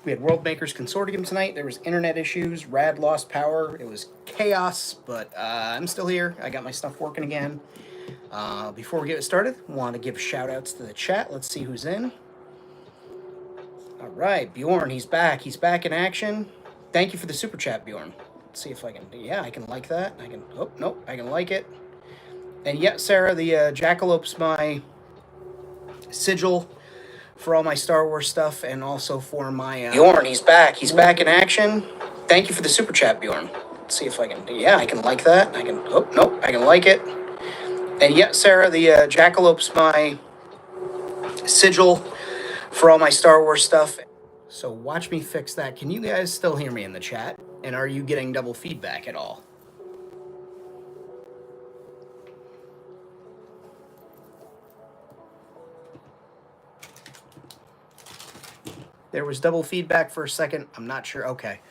We had World Makers Consortium tonight. There was internet issues. Rad lost power. It was chaos, but I'm still here. I got my stuff working again. Before we get started, I want to give shout-outs to the chat. Let's see who's in. All right, Bjorn, he's back. He's back in action. Thank you for the super chat, Bjorn. Let's see if I can... Yeah, I can like that. I can... Oh, nope, I can like it. And yeah, Sarah, the Jackalope's my sigil for all my Star Wars stuff, and also for my... Bjorn, he's back. He's back in action. Thank you for the super chat, Bjorn. Let's see if I can... Yeah, I can like that. I can... Oh, nope, I can like it. And yeah, Sarah, the Jackalope's my sigil for all my Star Wars stuff. So watch me fix that. Can you guys still hear me in the chat? And are you getting double feedback at all? There was double feedback for a second. I'm not sure. Okay.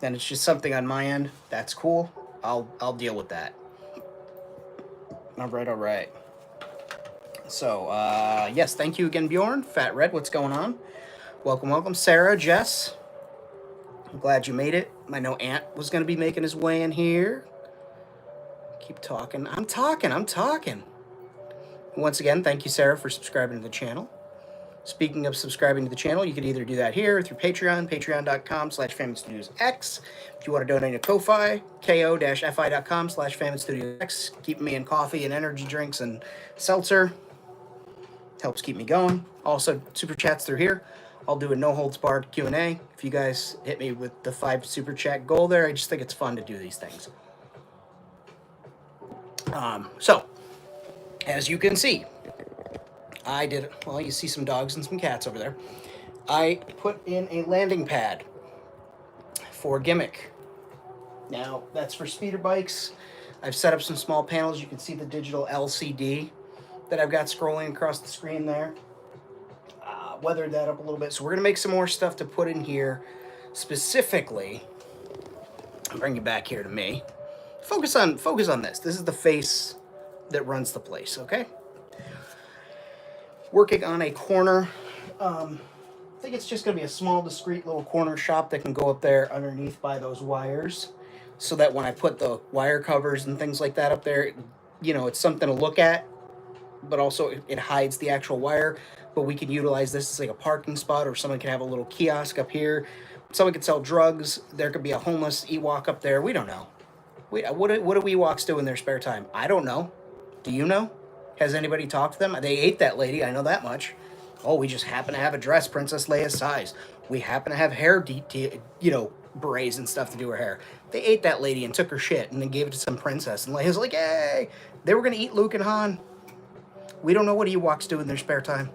Then it's just something on my end. That's cool. I'll deal with that. All right. So, yes, thank you again, Bjorn. Fat Red, what's going on? Welcome. Sarah, Jess. I'm glad you made it. I know Ant was going to be making his way in here. Keep talking. I'm talking. Once again, thank you, Sarah, for subscribing to the channel. Speaking of subscribing to the channel, you could either do that here through Patreon, patreon.com/FamonStudiosX. If you want to donate a Ko-Fi, ko-fi.com/FamonStudiosX. Keep me in coffee and energy drinks and seltzer. Helps keep me going. Also, super chats through here. I'll do a no-holds-barred Q&A. If you guys hit me with the 5 super chat goal there, I just think it's fun to do these things. So, as you can see, I did, well, you see some dogs and some cats over there. I put in a landing pad for Gimmick. Now, that's for speeder bikes. I've set up some small panels. You can see the digital LCD that I've got scrolling across the screen there. Weathered that up a little bit. So we're going to make some more stuff to put in here. Specifically, I'll bring you back here to me. Focus on this. This is the face that runs the place, okay? Working on a corner. I think it's just going to be a small, discreet little corner shop that can go up there underneath by those wires, so that when I put the wire covers and things like that up there, you know, it's something to look at, but also it hides the actual wire. But we can utilize this as like a parking spot, or someone can have a little kiosk up here. Someone could sell drugs. There could be a homeless Ewok up there. We don't know. What do Ewoks do in their spare time? I don't know. Do you know? Has anybody talked to them? They ate that lady, I know that much. Oh, we just happen to have a dress Princess Leia's size. We happen to have hair, berets and stuff to do her hair. They ate that lady and took her shit and then gave it to some princess. And Leia's like, hey, they were going to eat Luke and Han. We don't know what Ewoks do in their spare time.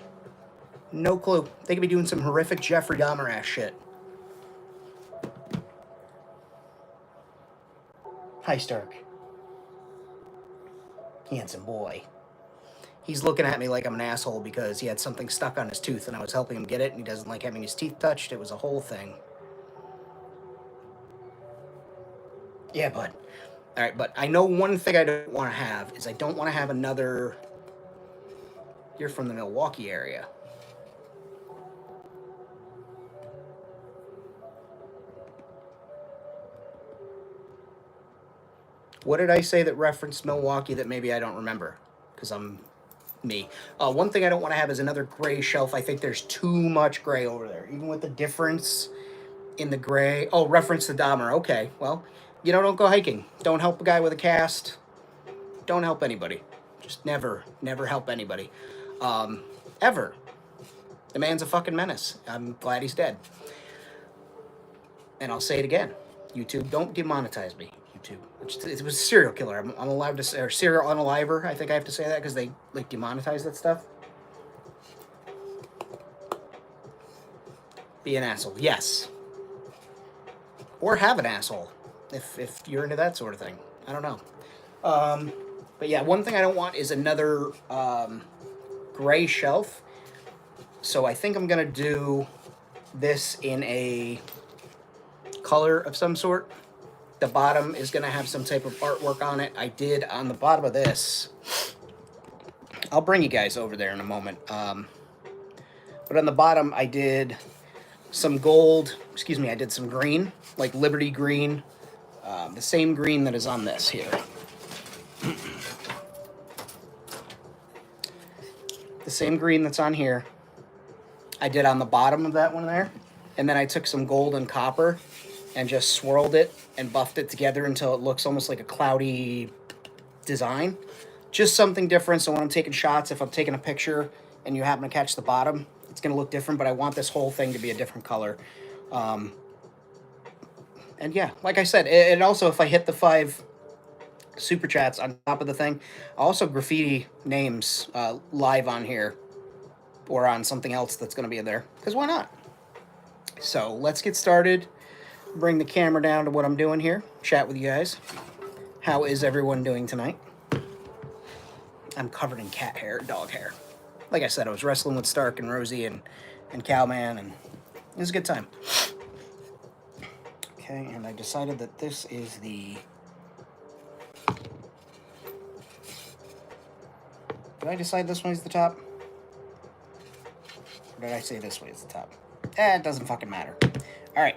No clue. They could be doing some horrific Jeffrey Dahmer ass shit. Hi, Stark. Handsome boy. He's looking at me like I'm an asshole because he had something stuck on his tooth and I was helping him get it, and he doesn't like having his teeth touched. It was a whole thing. Yeah, bud. All right, but I know one thing I don't want to have is I don't want to have another... You're from the Milwaukee area. What did I say that referenced Milwaukee that maybe I don't remember? Because I'm me. One thing I don't want to have is another gray shelf. I think there's too much gray over there. Even with the difference in the gray. Oh, reference to Dahmer. Okay, well, don't go hiking. Don't help a guy with a cast. Don't help anybody. Just never help anybody. Ever. The man's a fucking menace. I'm glad he's dead. And I'll say it again. YouTube, don't demonetize me. YouTube. It was a serial killer. I'm allowed to say, or serial unaliver. I think I have to say that because they like demonetize that stuff. Be an asshole. Yes. Or have an asshole. If you're into that sort of thing. I don't know. But yeah, one thing I don't want is another gray shelf. So I think I'm going to do this in a color of some sort. The bottom is going to have some type of artwork on it. I did on the bottom of this. I'll bring you guys over there in a moment. But on the bottom, I did some gold, excuse me, I did some green, like Liberty green, the same green that is on this here. The same green that's on here, I did on the bottom of that one there. And then I took some gold and copper and just swirled it and buffed it together until it looks almost like a cloudy design. Just something different, so when I'm taking shots, if I'm taking a picture and you happen to catch the bottom, it's going to look different, but I want this whole thing to be a different color. And yeah, like I said, it also, if I hit the 5 super chats on top of the thing, I'll also graffiti names live on here or on something else that's going to be in there, because why not? So let's get started. Bring the camera down to what I'm doing here. Chat with you guys. How is everyone doing tonight? I'm covered in cat hair, dog hair. Like I said, I was wrestling with Stark and Rosie and Cowman, and it was a good time. Okay, and I decided that this is the... Did I decide this one is the top? Or did I say this way is the top? It doesn't fucking matter. Alright.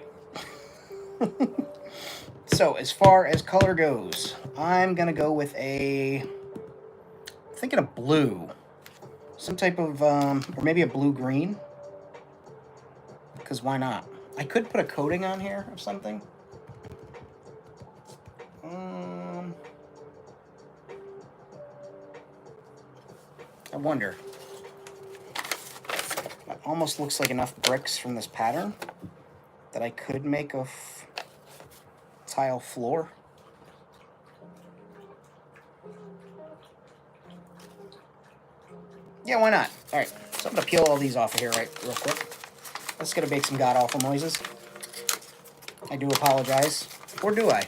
So, as far as color goes, I'm going to go with a... I'm thinking of blue. Some type of, or maybe a blue-green. Because why not? I could put a coating on here of something. I wonder. That almost looks like enough bricks from this pattern that I could make a tile floor. Yeah, why not? All right, so I'm gonna peel all these off of here real quick. Let's gonna make some god-awful noises. I do apologize. Or do I?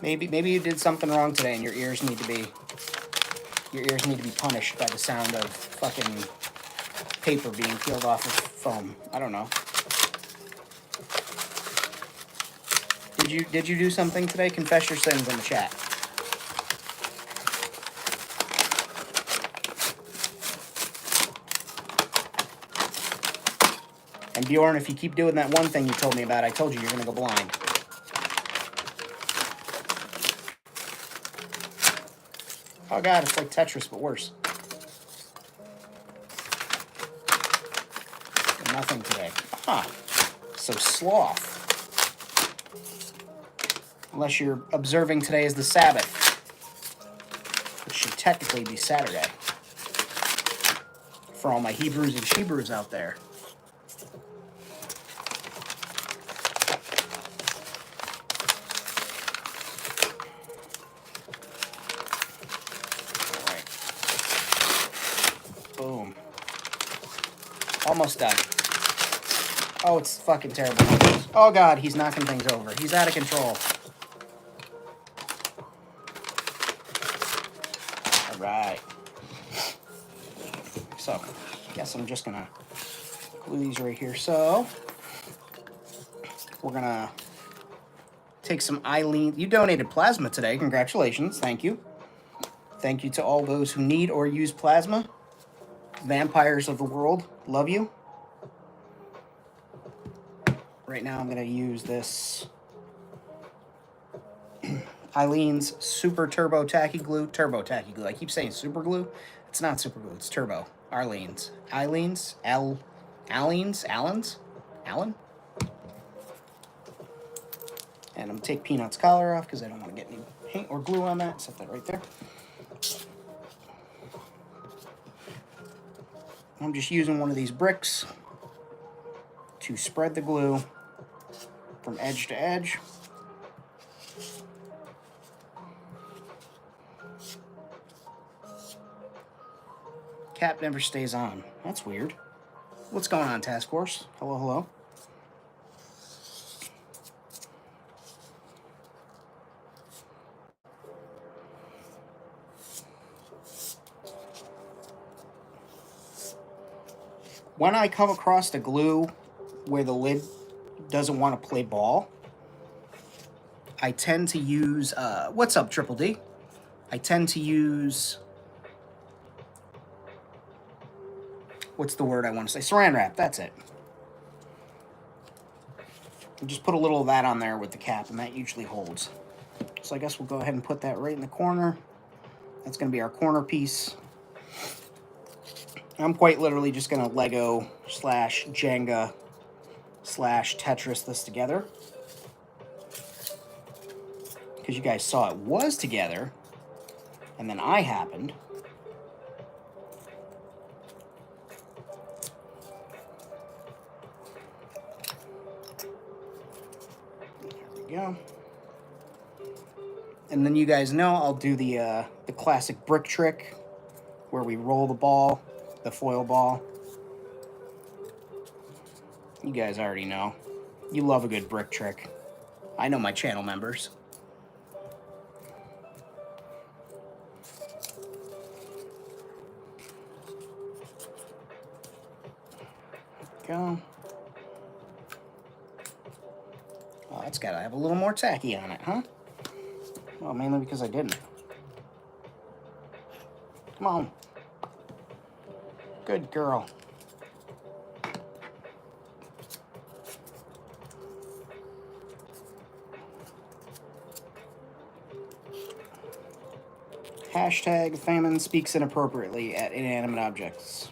Maybe you did something wrong today and your ears need to be punished by the sound of fucking paper being peeled off of foam. I don't know. Did you do something today? Confess your sins in the chat. And Bjorn, if you keep doing that one thing you told me about, I told you you're gonna go blind. Oh god, it's like Tetris, but worse. Nothing today. Huh. So sloth. Unless you're observing today as the Sabbath, which should technically be Saturday. For all my Hebrews and Shebrews out there. Boom. Almost done. Oh, it's fucking terrible. Oh god, he's knocking things over. He's out of control. Alright. So, guess I'm just gonna glue these right here. So, we're gonna take some Eileen. You donated plasma today. Congratulations. Thank you. Thank you to all those who need or use plasma. Vampires of the world, love you. Right now I'm going to use this Eileen's Super Turbo Tacky Glue. Turbo Tacky Glue. I keep saying super glue. It's not super glue, it's turbo. Arlene's. Eileen's? Allen's? Allen? And I'm going to take Peanut's collar off because I don't want to get any paint or glue on that. Set that right there. I'm just using one of these bricks to spread the glue from edge to edge. Cap never stays on. That's weird. What's going on, Task Force? Hello, hello. When I come across the glue where the lid doesn't want to play ball, I tend to use, what's up, Triple D? I tend to use what's the word I want to say? Saran wrap, that's it. And just put a little of that on there with the cap, and that usually holds. So I guess we'll go ahead and put that right in the corner. That's going to be our corner piece. I'm quite literally just going to Lego slash Jenga slash Tetris this together. Because you guys saw it was together, and then I happened. There we go. And then you guys know I'll do the classic brick trick where we roll the ball, the foil ball. You guys already know. You love a good brick trick. I know my channel members. Go. Oh, that's got to have a little more tacky on it, huh? Well, mainly because I didn't. Come on. Good girl. Hashtag famine speaks inappropriately at inanimate objects.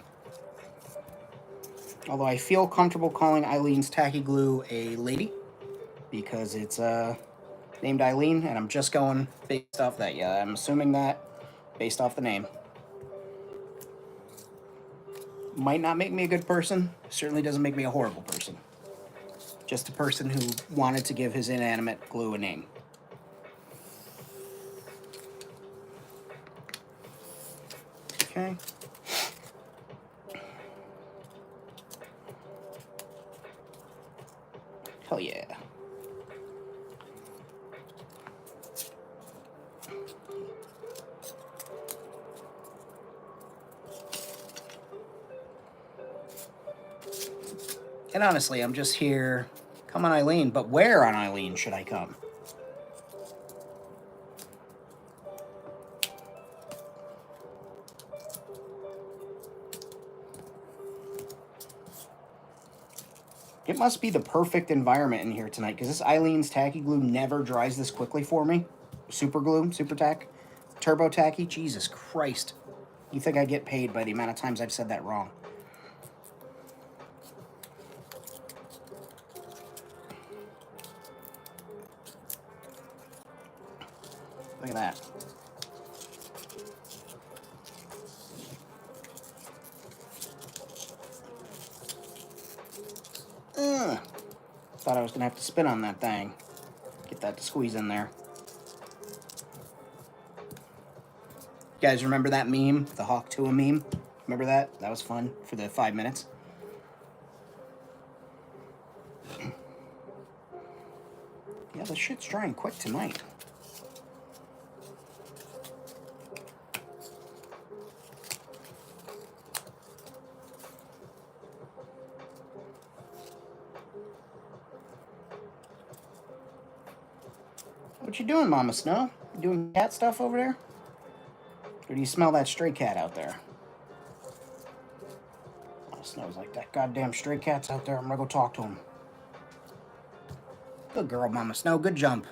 Although I feel comfortable calling Eileen's tacky glue a lady because it's named Eileen, and I'm just going based off that. Yeah, I'm assuming that based off the name. Might not make me a good person. Certainly doesn't make me a horrible person. Just a person who wanted to give his inanimate glue a name. Okay. Hell yeah. And honestly, I'm just here. Come on, Eileen. But where on Eileen should I come? It must be the perfect environment in here tonight, because this Eileen's tacky glue never dries this quickly for me. Super glue, super tack, turbo tacky. Jesus Christ. You think I get paid by the amount of times I've said that wrong. Look at that. Thought I was going to have to spin on that thing. Get that to squeeze in there. You guys remember that meme? The Hawk Tua meme? Remember that? That was fun for the 5 minutes. Yeah, this shit's drying quick tonight. What you doing, Mama Snow? You doing cat stuff over there? Or do you smell that stray cat out there? Mama Snow's like, that goddamn stray cat's out there. I'm gonna go talk to him. Good girl, Mama Snow. Good jump.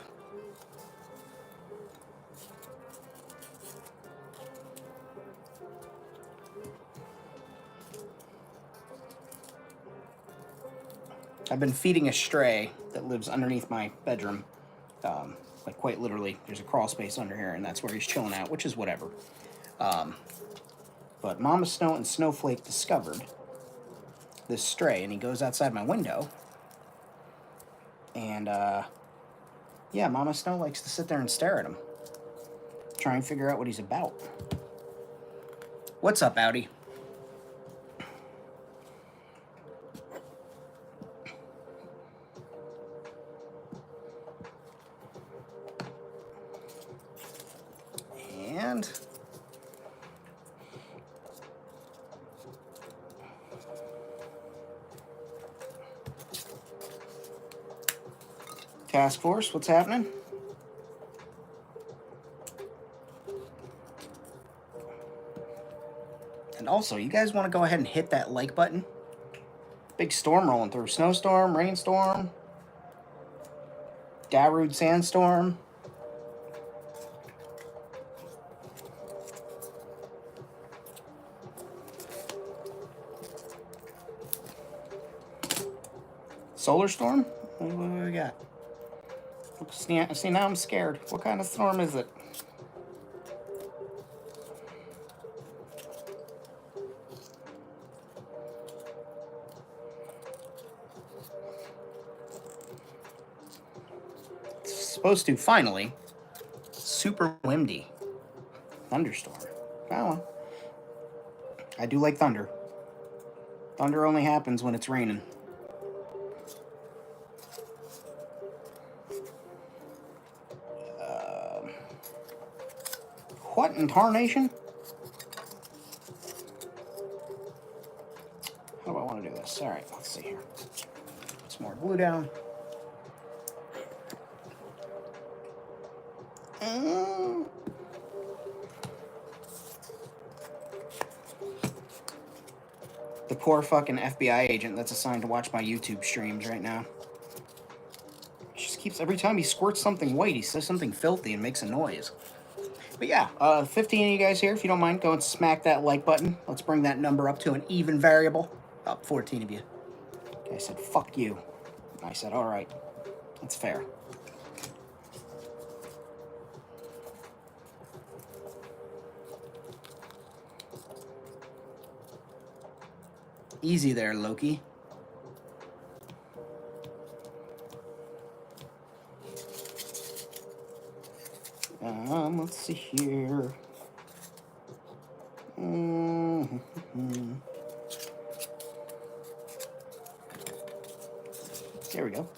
I've been feeding a stray that lives underneath my bedroom. Like quite literally, there's a crawl space under here, and that's where he's chilling out, which is whatever. But Mama Snow and Snowflake discovered this stray, and he goes outside my window. And, yeah, Mama Snow likes to sit there and stare at him. Try and figure out what he's about. What's up, Outie? And task force, what's happening? And also, you guys want to go ahead and hit that like button. Big storm rolling through. Snowstorm, rainstorm, Darude sandstorm. Solar storm? What do we got? See, now I'm scared. What kind of storm is it? It's supposed to, finally, super windy. Thunderstorm. Oh, well. I do like thunder. Thunder only happens when it's raining. What in tarnation? How do I want to do this? All right, let's see here. Put some more glue down. The poor fucking FBI agent that's assigned to watch my YouTube streams right now. He just keeps, every time he squirts something white, he says something filthy and makes a noise. But yeah, 15 of you guys here, if you don't mind, go and smack that like button. Let's bring that number up to an even variable. About 14 of you. I said, fuck you. I said, all right. That's fair. Easy there, Loki. Let's see here. There we go.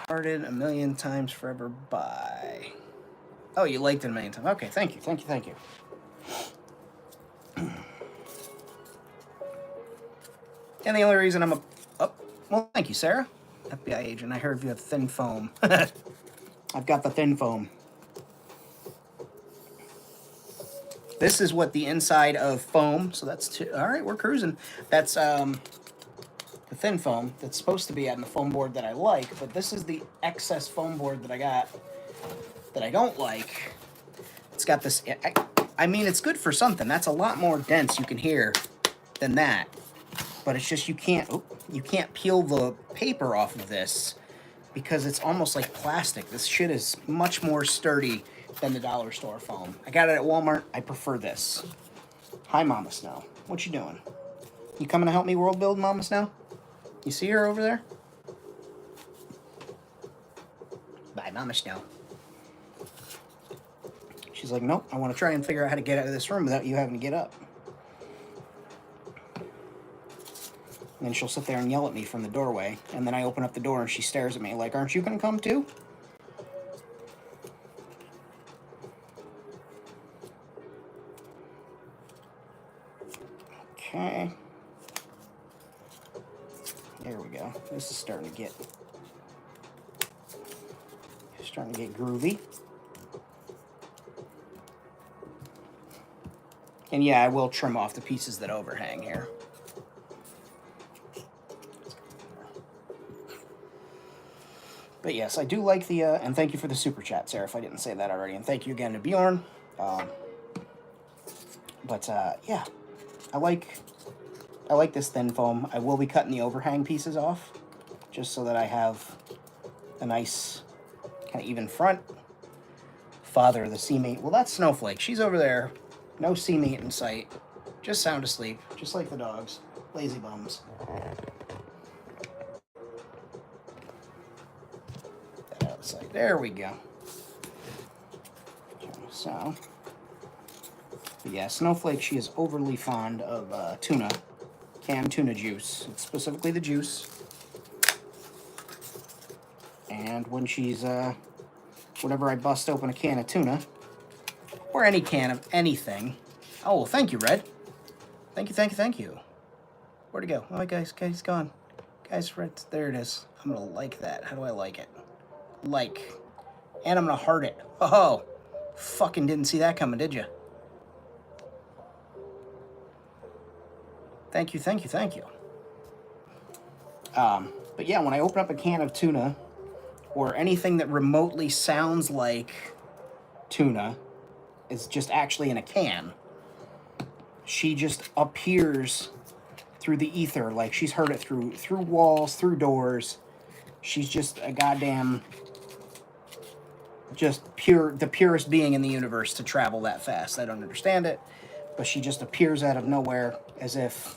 Hearted a million times forever. Bye. Oh, you liked it a million times. Okay, thank you, thank you, thank you. And the only reason I'm well, thank you, Sarah. FBI agent, I heard you have thin foam. I've got the thin foam. This is what the inside of foam, so that's all right, we're cruising. That's the thin foam that's supposed to be on the foam board that I like, but this is the excess foam board that I got that I don't like. It's got this, I mean, it's good for something. That's a lot more dense, you can hear, than that. But it's just you can't peel the paper off of this because it's almost like plastic. This shit is much more sturdy than the dollar store foam. I got it at Walmart. I prefer this. Hi, Mama Snow. What you doing? You coming to help me world build, Mama Snow? You see her over there? Bye, Mama Snow. She's like, nope, I want to try and figure out how to get out of this room without you having to get up. And then she'll sit there and yell at me from the doorway. And then I open up the door and she stares at me like, aren't you going to come too? Okay. There we go. This is starting to get groovy. And yeah, I will trim off the pieces that overhang here. But yes, I do like the, and thank you for the super chat, Sarah, if I didn't say that already. And thank you again to Bjorn. Yeah, I like this thin foam. I will be cutting the overhang pieces off, just so that I have a nice kind of even front. Father of the sea mate. Well, that's Snowflake. She's over there. No sea mate in sight. Just sound asleep, just like the dogs. Lazy bums. There we go. So, but yeah, Snowflake, she is overly fond of tuna, canned tuna juice. It's specifically the juice. And when she's whenever I bust open a can of tuna, or any can of anything. Oh, well, thank you, Red. Thank you, thank you, thank you. Where'd it go? Oh, guys, he's gone. Guys, right there it is. I'm gonna like that. How do I like it? Like. And I'm gonna heart it. Oh, fucking didn't see that coming, did you? Thank you, thank you, thank you. But yeah, when I open up a can of tuna, or anything that remotely sounds like tuna, is just actually in a can, she just appears through the ether, like she's heard it through walls, through doors. She's just a goddamn, just the purest being in the universe to travel that fast. I don't understand it, but she just appears out of nowhere as if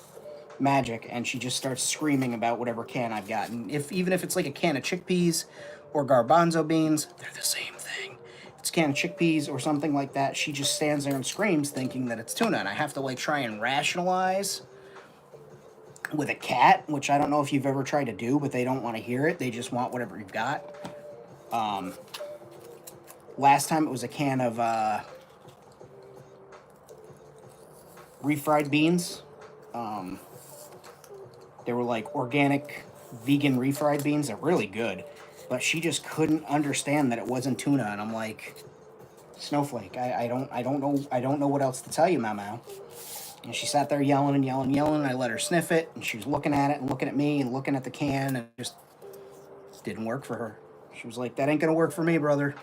magic, and she just starts screaming about whatever can I've gotten. Even if it's like a can of chickpeas or garbanzo beans, they're the same thing. If it's a can of chickpeas or something like that, she just stands there and screams thinking that it's tuna, and I have to like try and rationalize with a cat, which I don't know if you've ever tried to do, but they don't want to hear it. They just want whatever you've got. Last time it was a can of refried beans. They were like organic vegan refried beans. They're really good. But she just couldn't understand that it wasn't tuna, and I'm like, Snowflake, I don't know what else to tell you, Mau. And she sat there yelling and yelling and yelling, and I let her sniff it, and she was looking at it and looking at me and looking at the can, and it just didn't work for her. She was like, that ain't gonna work for me, brother.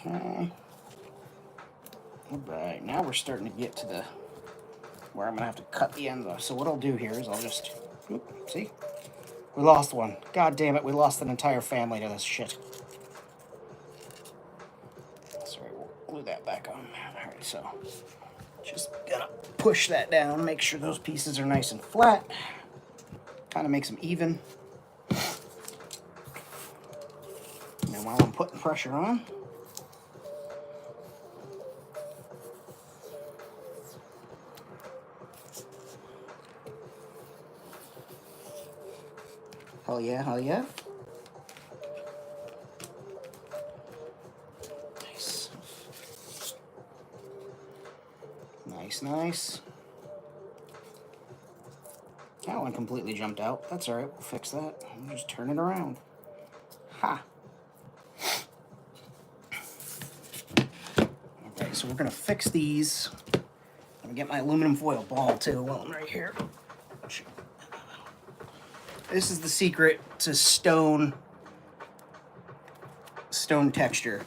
Okay. Alright, now we're starting to get to the where I'm gonna have to cut the end off. So what I'll do here is I'll just see? We lost one. God damn it, we lost an entire family to this shit. Sorry, we'll glue that back on. Alright, so just gotta push that down, make sure those pieces are nice and flat. Kinda makes them even. And while I'm putting pressure on, hell yeah, hell yeah. Nice. Nice, nice. That one completely jumped out. That's alright, we'll fix that. We'll just turn it around. Ha! Okay, so we're gonna fix these. I'm gonna get my aluminum foil ball too while I'm right here. This is the secret to stone texture.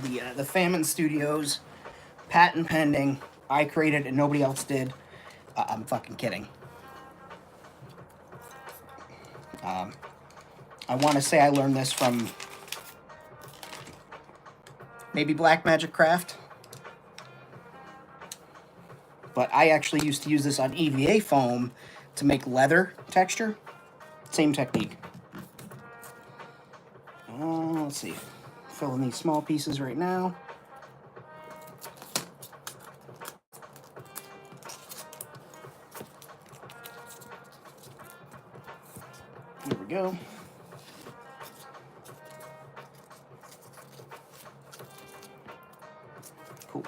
The Famine Studios, patent pending. I created it and nobody else did. I'm fucking kidding. I want to say I learned this from maybe Black Magic Craft, but I actually used to use this on EVA foam to make leather texture. Same technique. Let's see. Filling these small pieces right now. There we go. Cool.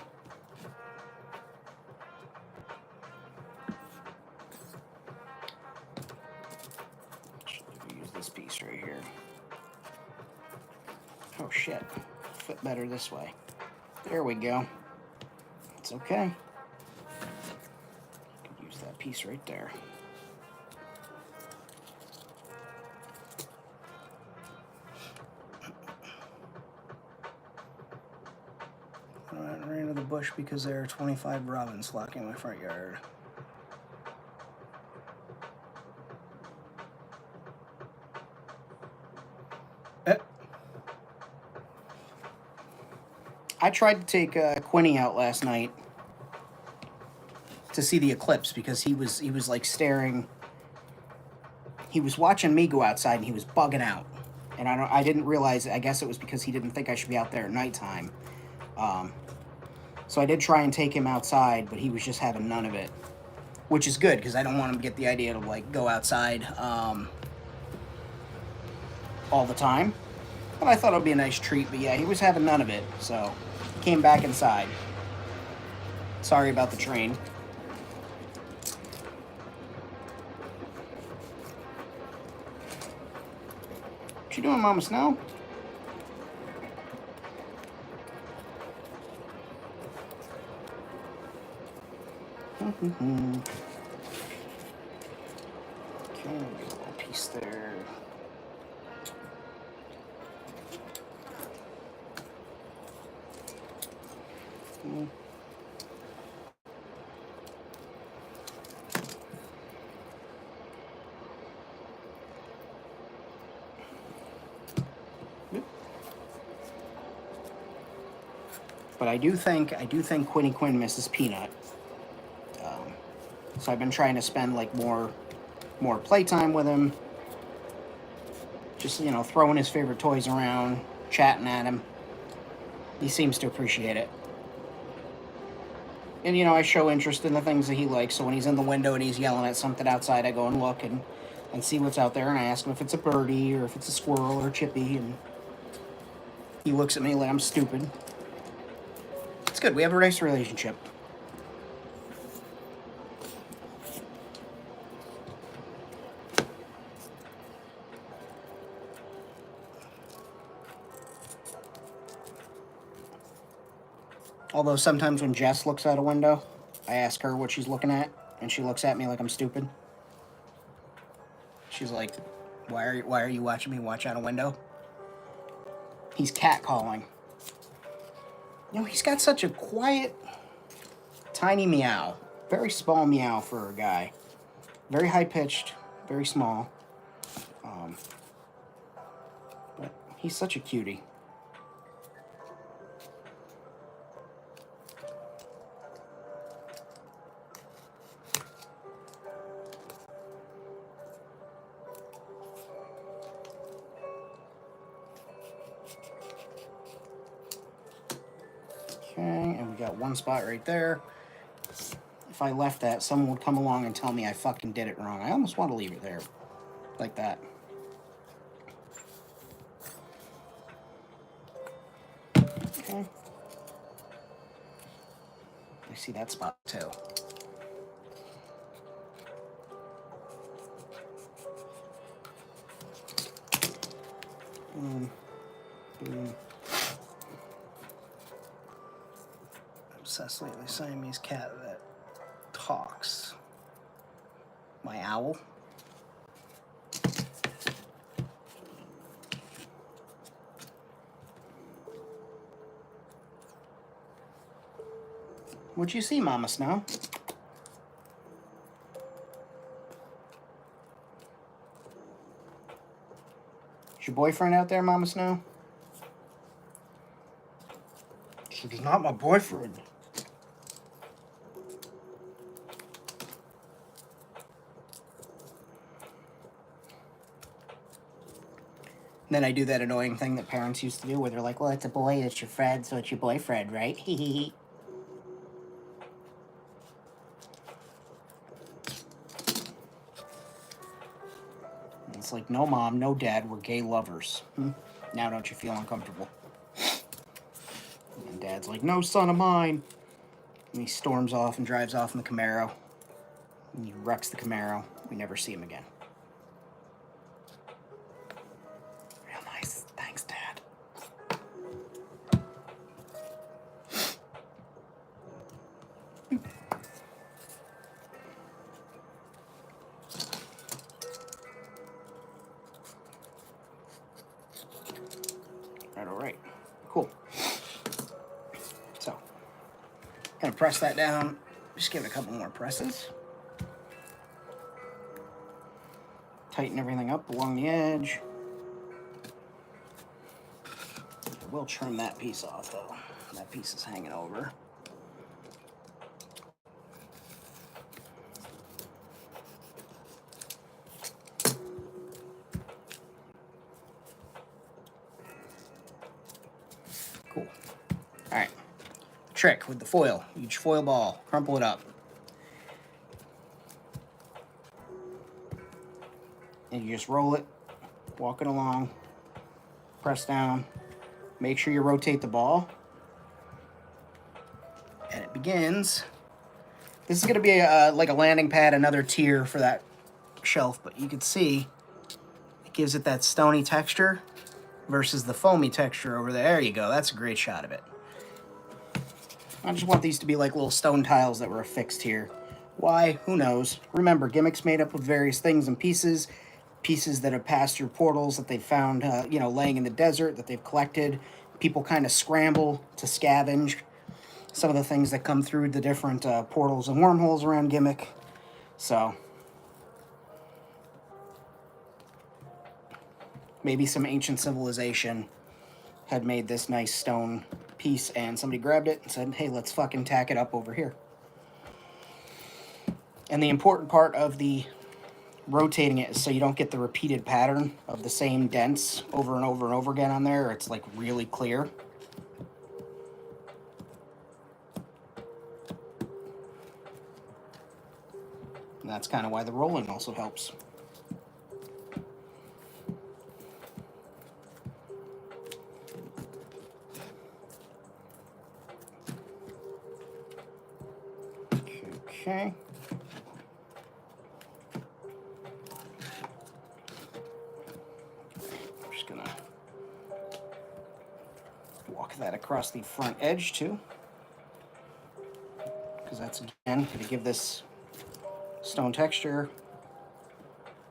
Use this piece right here. Oh shit. Fit better this way. There we go. It's okay. Could use that piece right there. I ran into the bush because there are 25 robins flocking in my front yard. I tried to take Quinny out last night to see the eclipse because he was like staring. He was watching me go outside and he was bugging out, and I didn't realize. I guess it was because he didn't think I should be out there at nighttime. So I did try and take him outside, but he was just having none of it. which is good because I don't want him to get the idea to like go outside all the time. But I thought it would be a nice treat. But yeah, he was having none of it, so he came back inside. Sorry about the train. What you doing, Mama Snow? Okay, get a little piece there. But I do think Quinny Quinn misses Peanut. So I've been trying to spend like more playtime with him. Just, you know, throwing his favorite toys around, chatting at him. He seems to appreciate it. And, you know, I show interest in the things that he likes. So when he's in the window and he's yelling at something outside, I go and look and see what's out there. And I ask him if it's a birdie or if it's a squirrel or a chippy. And he looks at me like I'm stupid. It's good. We have a nice relationship. Although sometimes when Jess looks out a window, I ask her what she's looking at, and she looks at me like I'm stupid. She's like, why are you watching me watch out a window? He's catcalling. You know, he's got such a quiet, tiny meow. Very small meow for a guy. Very high-pitched, very small. But he's such a cutie. Okay, and we got one spot right there. If I left that, someone would come along and tell me I fucking did it wrong. I almost want to leave it there. Like that. Okay. I see that spot too. Boom. Boom. Obsessed lately, Siamese cat that talks. My owl. What'd you see, Mama Snow? Is your boyfriend out there, Mama Snow? She's not my boyfriend. Then I do that annoying thing that parents used to do where they're like, well, it's a boy, it's your friend, so it's your boyfriend, right? Hee. It's like, no, Mom, no, Dad, we're gay lovers. Now don't you feel uncomfortable? And Dad's like, no, son of mine. And he storms off and drives off in the Camaro. And he wrecks the Camaro. We never see him again. Real nice. Thanks, Dad. Alright. Cool. So, gonna press that down. Just give it a couple more presses. Tighten everything up along the edge. I will trim that piece off though. That piece is hanging over. Cool. All right. Trick with the foil. Each foil ball, crumple it up. you just roll it, walk it along, press down, make sure you rotate the ball, and it begins. This is going to be like a landing pad, another tier for that shelf, but you can see it gives it that stony texture versus the foamy texture over there. There you go. That's a great shot of it. I just want these to be like little stone tiles that were affixed here. Why? Who knows? Remember, Gimmick's made up of various things and pieces that have passed through portals that they've found, laying in the desert that they've collected. People kind of scramble to scavenge some of the things that come through the different portals and wormholes around Gimmick. So maybe some ancient civilization had made this nice stone piece and somebody grabbed it and said, hey, let's fucking tack it up over here. And the important part of the rotating it is so you don't get the repeated pattern of the same dents over and over and over again on there. It's like really clear. And that's kind of why the rolling also helps. Okay. I'm just gonna walk that across the front edge too, because that's again going to give this stone texture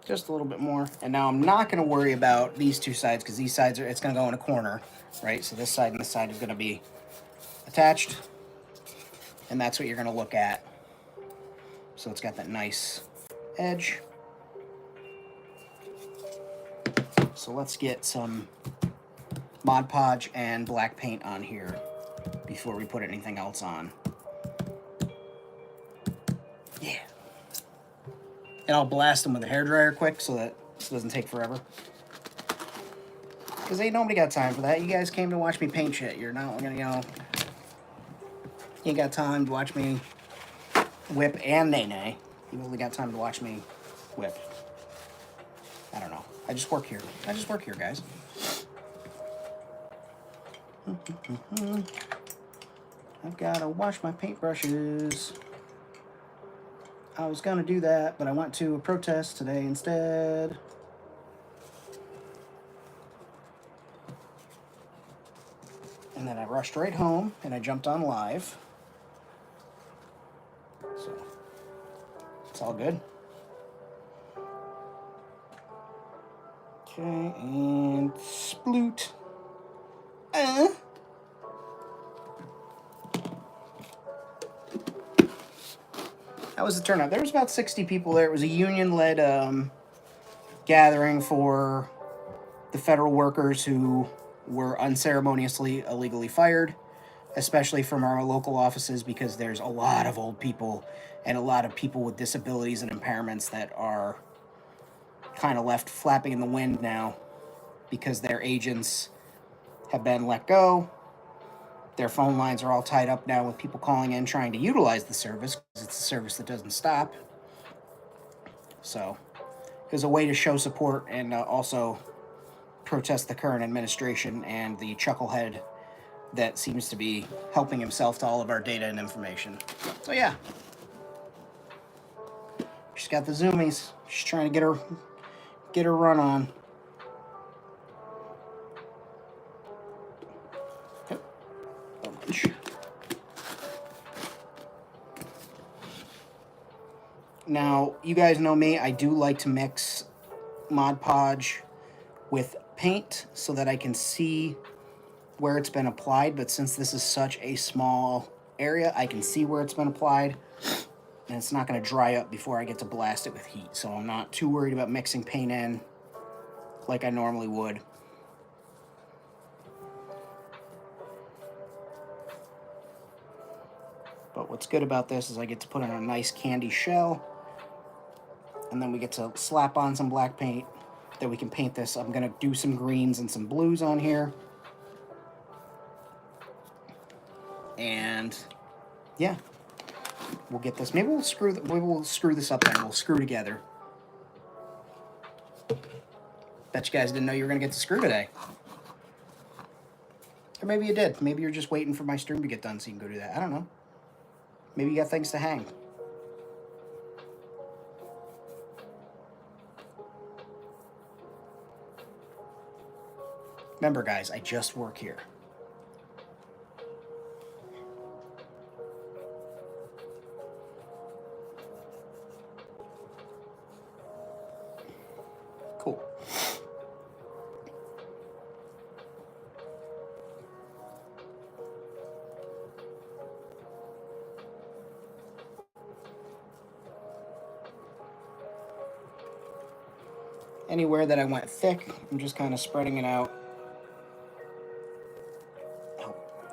just a little bit more. And now I'm not going to worry about these two sides because these sides it's going to go in a corner, right? So this side and this side is going to be attached, and that's what you're going to look at. So it's got that nice edge. So let's get some Mod Podge and black paint on here before we put anything else on. Yeah. And I'll blast them with a hairdryer quick so that this doesn't take forever. Because ain't nobody got time for that. You guys came to watch me paint shit. You're not gonna, you ain't got time to watch me whip and nay-nay. You've only got time to watch me whip. I don't know. I just work here. Guys. I've got to wash my paintbrushes. I was going to do that, but I went to a protest today instead. And then I rushed right home, and I jumped on live. So, it's all good. Okay, and sploot. That was the turnout. There was about 60 people there. It was a union-led gathering for the federal workers who were unceremoniously illegally fired, especially from our local offices, because there's a lot of old people and a lot of people with disabilities and impairments that are kind of left flapping in the wind now because their agents have been let go. Their phone lines are all tied up now with people calling in trying to utilize the service because it's a service that doesn't stop. So it was a way to show support and also protest the current administration and the chucklehead that seems to be helping himself to all of our data and information. So yeah, she's got the zoomies. She's trying to get her run on. Now, you guys know me. I do like to mix Mod Podge with paint so that I can see where it's been applied. But since this is such a small area, I can see where it's been applied. And it's not going to dry up before I get to blast it with heat. So I'm not too worried about mixing paint in like I normally would. But what's good about this is I get to put in a nice candy shell. And then we get to slap on some black paint that we can paint this. I'm going to do some greens and some blues on here. And yeah, we'll get this. Maybe we'll screw this up then. We'll screw together. Bet you guys didn't know you were going to get the screw today. Or maybe you did. Maybe you're just waiting for my stream to get done so you can go do that. I don't know. Maybe you got things to hang. Remember, guys, I just work here. Cool. Anywhere that I went thick, I'm just kind of spreading it out.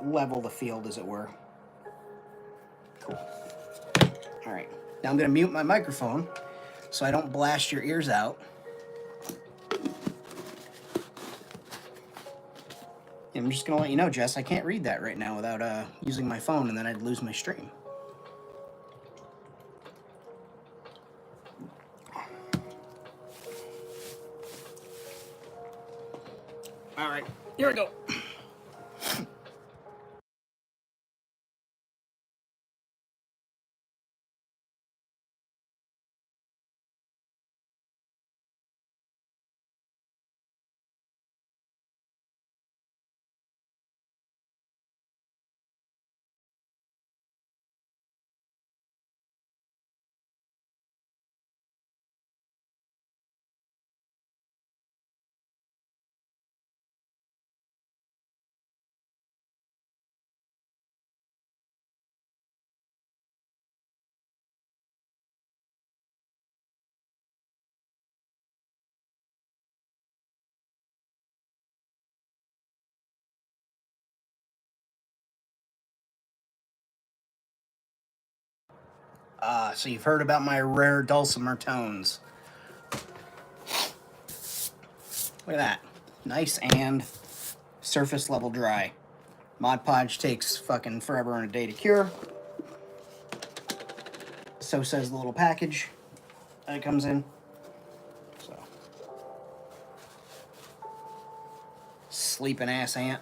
Level the field, as it were. Cool. All right. Now I'm going to mute my microphone so I don't blast your ears out. I'm just going to let you know, Jess, I can't read that right now without using my phone, and then I'd lose my stream. All right, here we go. So you've heard about my rare dulcimer tones. Look at that. Nice and surface level dry. Mod Podge takes fucking forever and a day to cure. So says the little package that it comes in. So. Sleeping ass ant.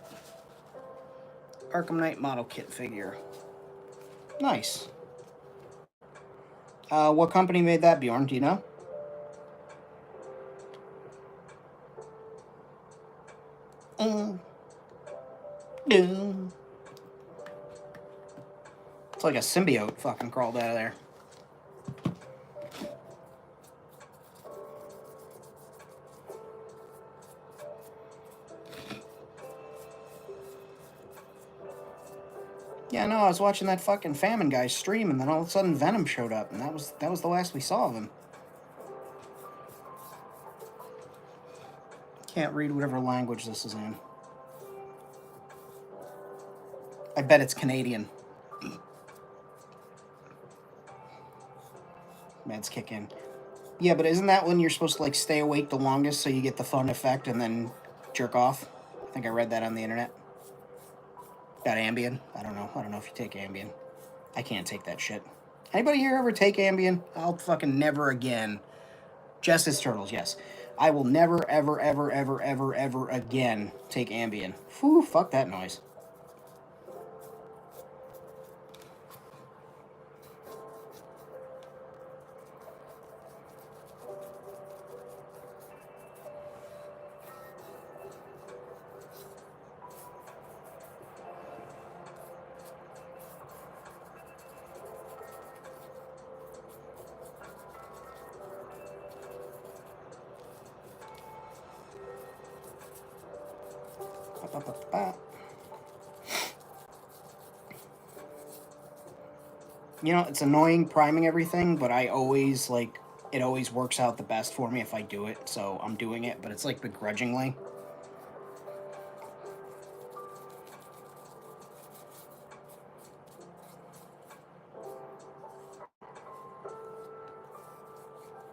Arkham Knight model kit figure. Nice. What company made that, Bjorn? Do you know? It's like a symbiote fucking crawled out of there. Yeah, no, I was watching that fucking Famine guy stream, and then all of a sudden Venom showed up, and that was the last we saw of him. Can't read whatever language this is in. I bet it's Canadian. Meds kick in. Yeah, but isn't that when you're supposed to like stay awake the longest so you get the fun effect and then jerk off? I think I read that on the internet. Got Ambien? I don't know. I don't know if you take Ambien. I can't take that shit. Anybody here ever take Ambien? I'll fucking never again. Justice Turtles, yes. I will never, ever, ever, ever, ever, ever again take Ambien. Whew, fuck that noise. You know, it's annoying priming everything, but I always, like, it always works out the best for me if I do it, so I'm doing it, but it's, like, begrudgingly.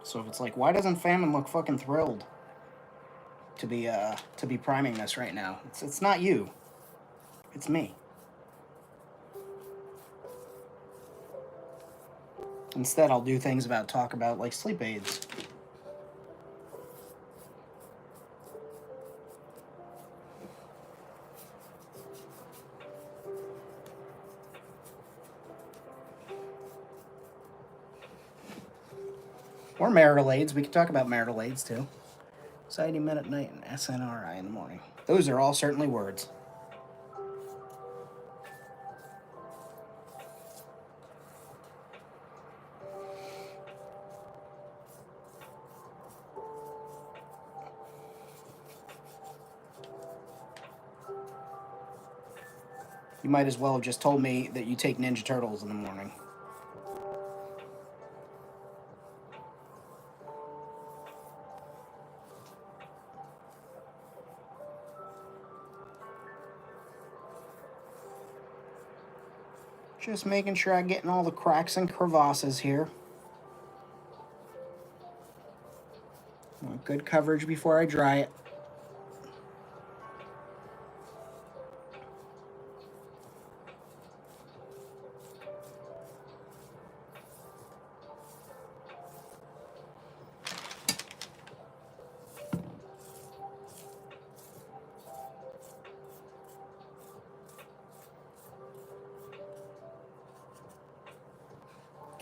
So if it's like, why doesn't Famine look fucking thrilled to be priming this right now? It's not you. It's me. Instead, I'll do things talk about like sleep aids. Or marital aids. We could talk about marital aids too. Anxiety med at night and SNRI in the morning. Those are all certainly words. You might as well have just told me that you take Ninja Turtles in the morning. Just making sure I'm getting all the cracks and crevasses here. Want good coverage before I dry it.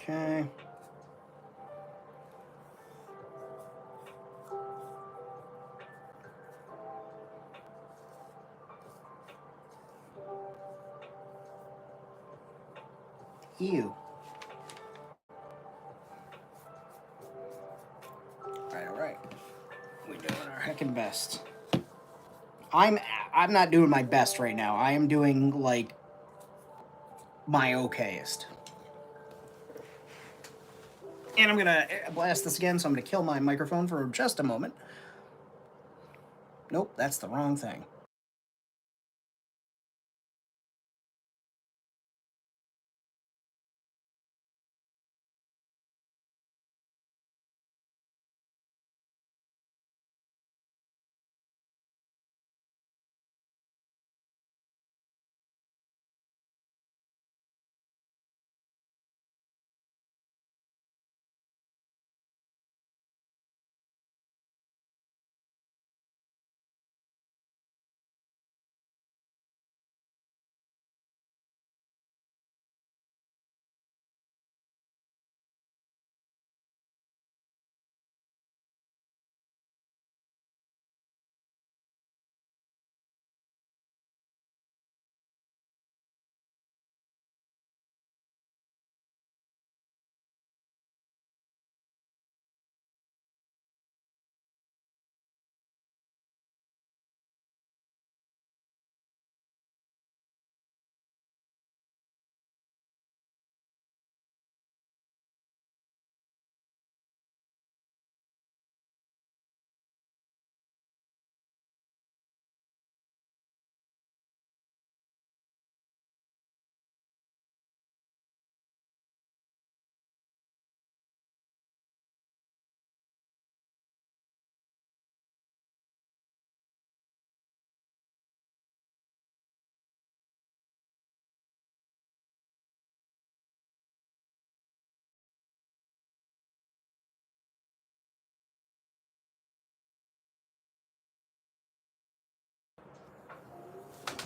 Okay. Ew. All right. We're doing our heckin' best. I'm not doing my best right now. I am doing like my okayest. And I'm gonna blast this again, so I'm gonna kill my microphone for just a moment. Nope, that's the wrong thing.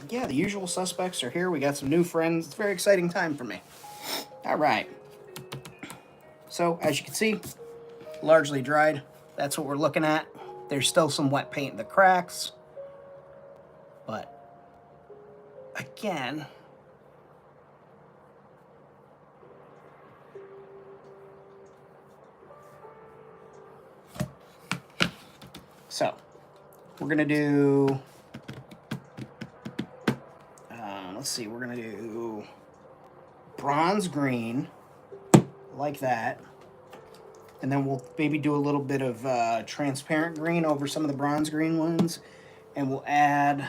Yeah, the usual suspects are here. We got some new friends. It's a very exciting time for me. All right. So, as you can see, largely dried. That's what we're looking at. There's still some wet paint in the cracks. But, again, so we're going to do, let's see, we're going to do bronze green, like that. And then we'll maybe do a little bit of transparent green over some of the bronze green ones. And we'll add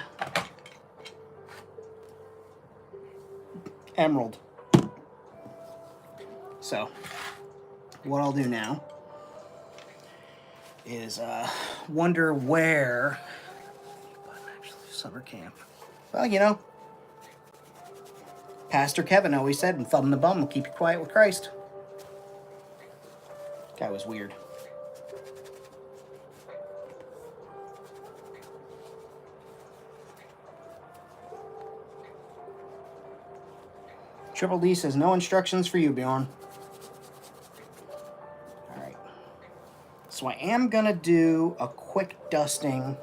emerald. So, what I'll do now is wonder where summer camp. Well, you know, Pastor Kevin always said, "And thumb the bum will keep you quiet with Christ." Guy was weird. Triple D says, "No instructions for you, Bjorn." All right. So I am going to do a quick dusting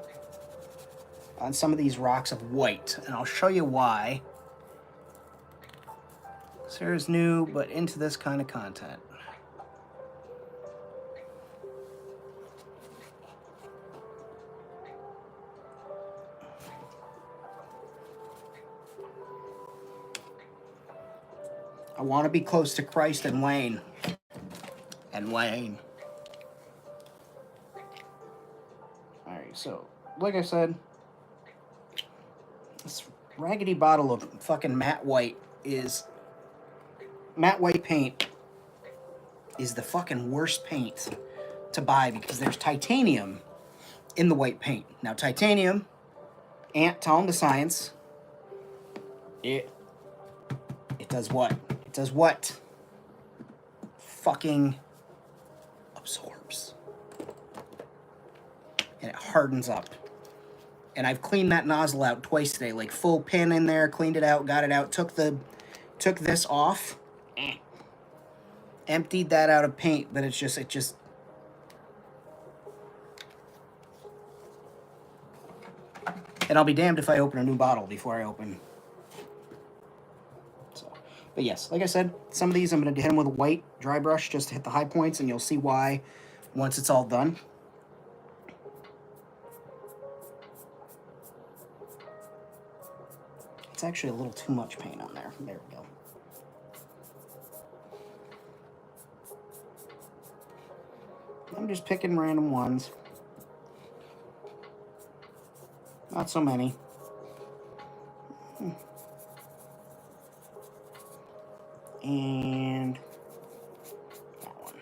on some of these rocks of white, and I'll show you why. Sarah's new, but into this kind of content. I want to be close to Christ and Wayne. And Wayne. Alright, so, like I said, this raggedy bottle of fucking matte white paint is the fucking worst paint to buy because there's titanium in the white paint. Now, titanium, tell them the science, it does what? It does what? Fucking absorbs. And it hardens up. And I've cleaned that nozzle out twice today, like full pin in there, cleaned it out, got it out, took this off, emptied that out of paint, but it just and I'll be damned if I open a new bottle before I open. So, but yes, like I said, some of these I'm going to hit them with a white dry brush just to hit the high points, and you'll see why once it's all done. It's actually a little too much paint on there. There we go. I'm just picking random ones. Not so many. And that one.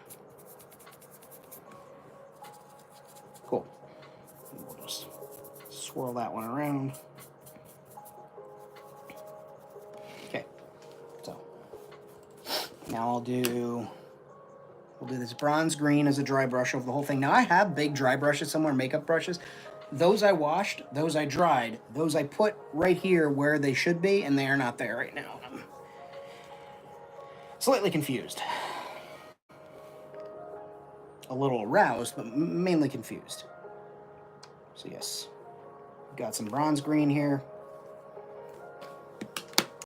Cool. We'll just swirl that one around. Okay. So now we'll do this bronze green as a dry brush over the whole thing. Now I have big dry brushes somewhere, makeup brushes. Those I washed, those I dried, those I put right here where they should be, and they are not there right now. I'm slightly confused. A little aroused, but mainly confused. So yes, got some bronze green here.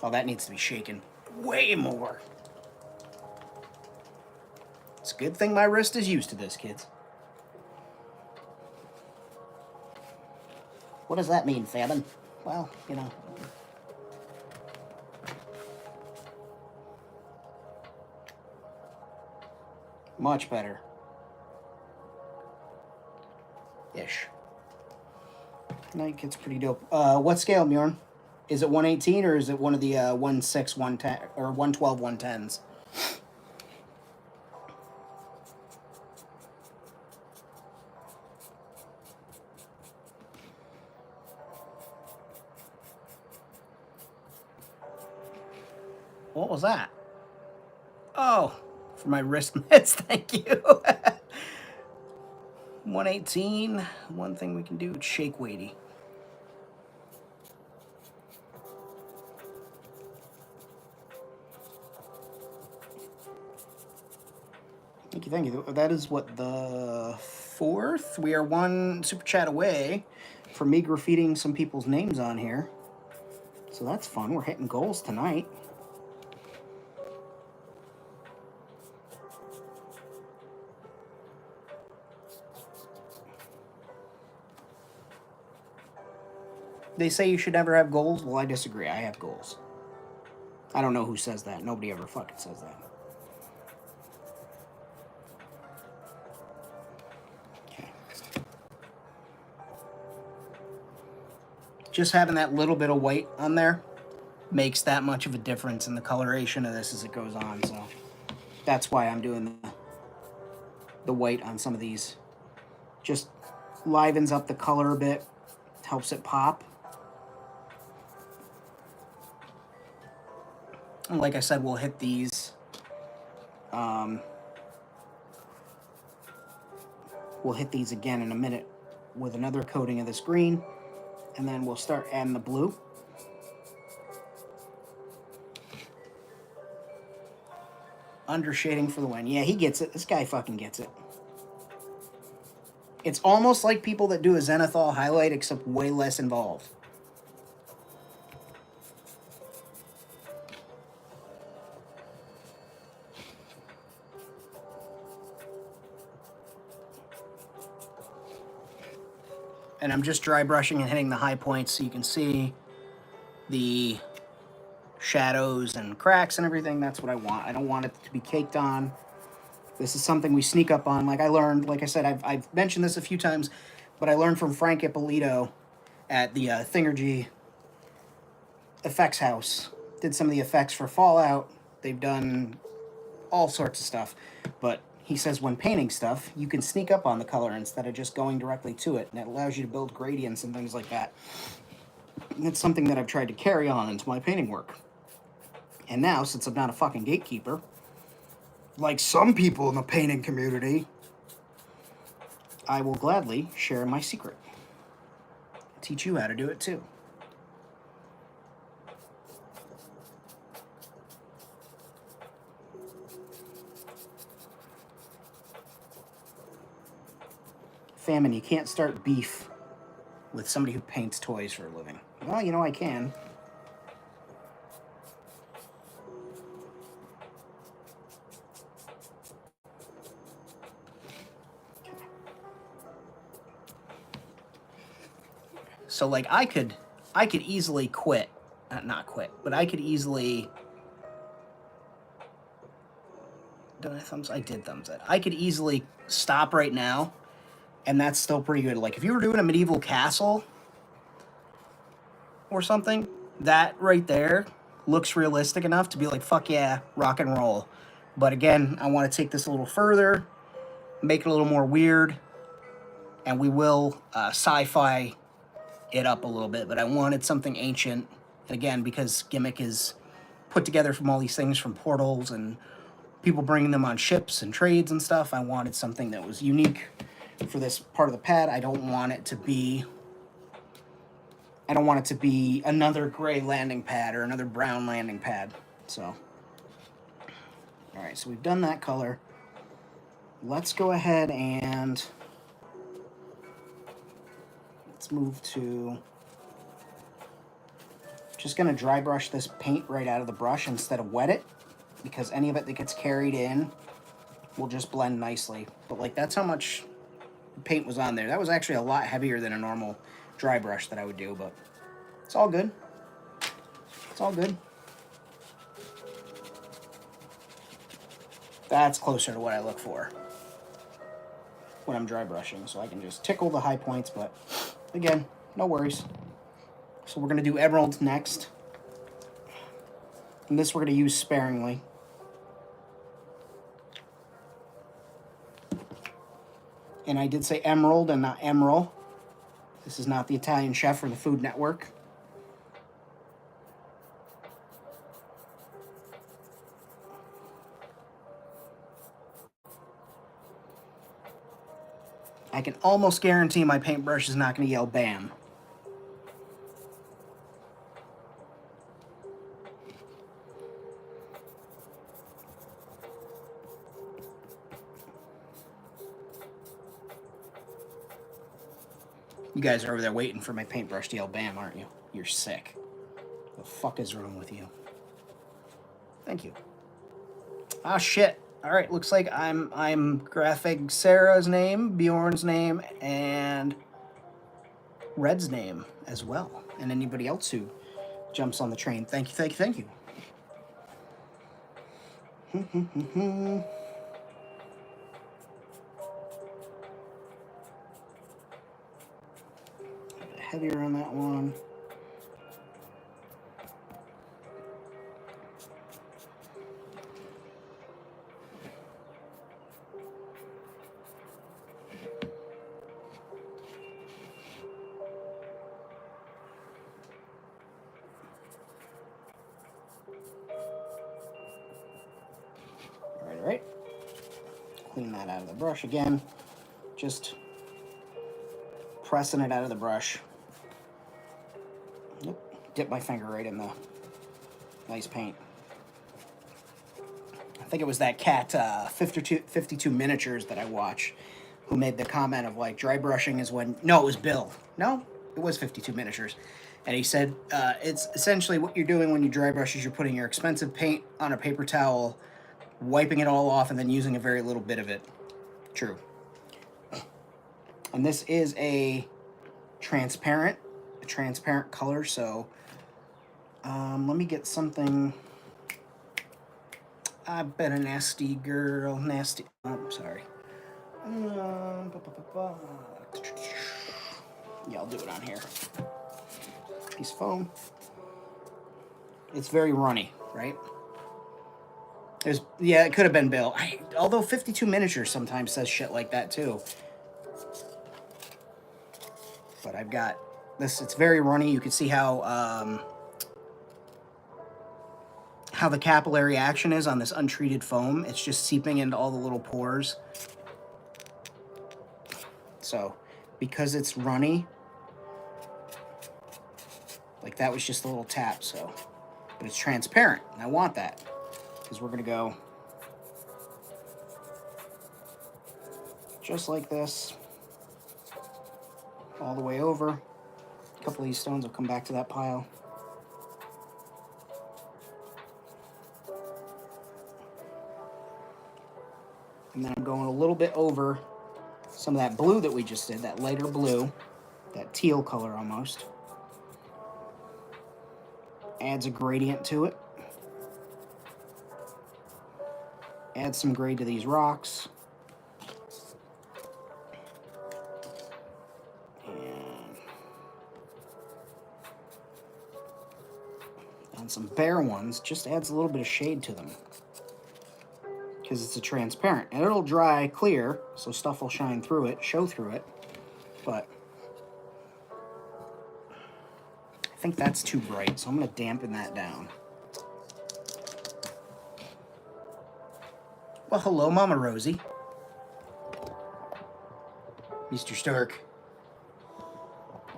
Oh, that needs to be shaken way more. It's a good thing my wrist is used to this, kids. What does that mean, Fabin? Well, you know. Much better. Ish. I think it's pretty dope. What scale, Bjorn? Is it 118 or is it one of the 1/6, 110 or 112, 110s? What was that? Oh, for my wrist mitts, thank you. 118. One thing we can do is shake weighty. Thank you. That is what, the 4th? We are one super chat away from me graffitiing some people's names on here. So that's fun. We're hitting goals tonight. They say you should never have goals. Well, I disagree. I have goals. I don't know who says that. Nobody ever fucking says that. Okay. Just having that little bit of white on there makes that much of a difference in the coloration of this as it goes on. So that's why I'm doing the white on some of these. Just livens up the color a bit. Helps it pop. And like I said, we'll hit these. We'll hit these again in a minute with another coating of this green, and then we'll start adding the blue. Under shading for the win. Yeah, he gets it. This guy fucking gets it. It's almost like people that do a zenithal highlight, except way less involved. And I'm just dry brushing and hitting the high points so you can see the shadows and cracks and everything. That's what I want. I don't want it to be caked on. This is something we sneak up on. Like I learned, like I said, I've mentioned this a few times, but I learned from Frank Ippolito at the Thingergy Effects House. Did some of the effects for Fallout. They've done all sorts of stuff. But he says when painting stuff, you can sneak up on the color instead of just going directly to it. And it allows you to build gradients and things like that. And it's something that I've tried to carry on into my painting work. And now, since I'm not a fucking gatekeeper, like some people in the painting community, I will gladly share my secret. Teach you how to do it too. Famine, you can't start beef with somebody who paints toys for a living. Well, you know I can. So like I could easily quit, not quit, but I could easily. Did I thumbs? I did thumbs it. I could easily stop right now, and that's still pretty good. Like if you were doing a medieval castle or something, that right there looks realistic enough to be like, fuck yeah, rock and roll. But again, I want to take this a little further, make it a little more weird, and we will sci-fi it up a little bit, but I wanted something ancient. And again, because Gimmick is put together from all these things, from portals and people bringing them on ships and trades and stuff, I wanted something that was unique for this part of the pad. I don't want it to be another gray landing pad or another brown landing pad. So, all right, so we've done that color. Let's go ahead and let's move to, just gonna dry brush this paint right out of the brush instead of wet it, because any of it that gets carried in will just blend nicely. But like that's how much paint was on there. That was actually a lot heavier than a normal dry brush that I would do, but it's all good. It's all good. That's closer to what I look for when I'm dry brushing, so I can just tickle the high points, but again, no worries. So we're going to do emerald next. And this we're going to use sparingly. And I did say emerald and not emerald. This is not the Italian Chef or the Food Network. I can almost guarantee my paintbrush is not going to yell bam. You guys are over there waiting for my paintbrush to yell bam, aren't you? You're sick. The fuck is wrong with you? Thank you. Ah, shit. All right, looks like I'm graphing Sarah's name, Bjorn's name, and Red's name as well, and anybody else who jumps on the train. Thank you, thank you, thank you. A bit heavier on that one. All right. Clean that out of the brush again. Just pressing it out of the brush. Yep. Dip my finger right in the nice paint. I think it was that cat 52 miniatures that I watch. who made the comment of like dry brushing is when, no, it was Bill. No, it was 52 Miniatures. And he said it's essentially what you're doing when you dry brush is you're putting your expensive paint on a paper towel, wiping it all off, and then using a very little bit of it. True. And this is a transparent color, so let me get something. I've been a nasty girl, nasty. Oh, I'm sorry. Yeah, I'll do it on here. Piece of foam. It's very runny, right? Yeah, it could have been Bill. Although 52 Miniatures sometimes says shit like that too. But I've got this. It's very runny. You can see how the capillary action is on this untreated foam. It's just seeping into all the little pores. So, because it's runny, like that was just a little tap, so. But it's transparent, and I want that. Because we're gonna go just like this, all the way over. A couple of these stones will come back to that pile. And then I'm going a little bit over some of that blue that we just did, that lighter blue, that teal color almost. Adds a gradient to it. Add some grade to these rocks. And some bare ones, just adds a little bit of shade to them. Because it's a transparent. And it'll dry clear, so stuff will shine through it, show through it. But I think that's too bright, so I'm going to dampen that down. Well, hello, Mama Rosie. Mr. Stork.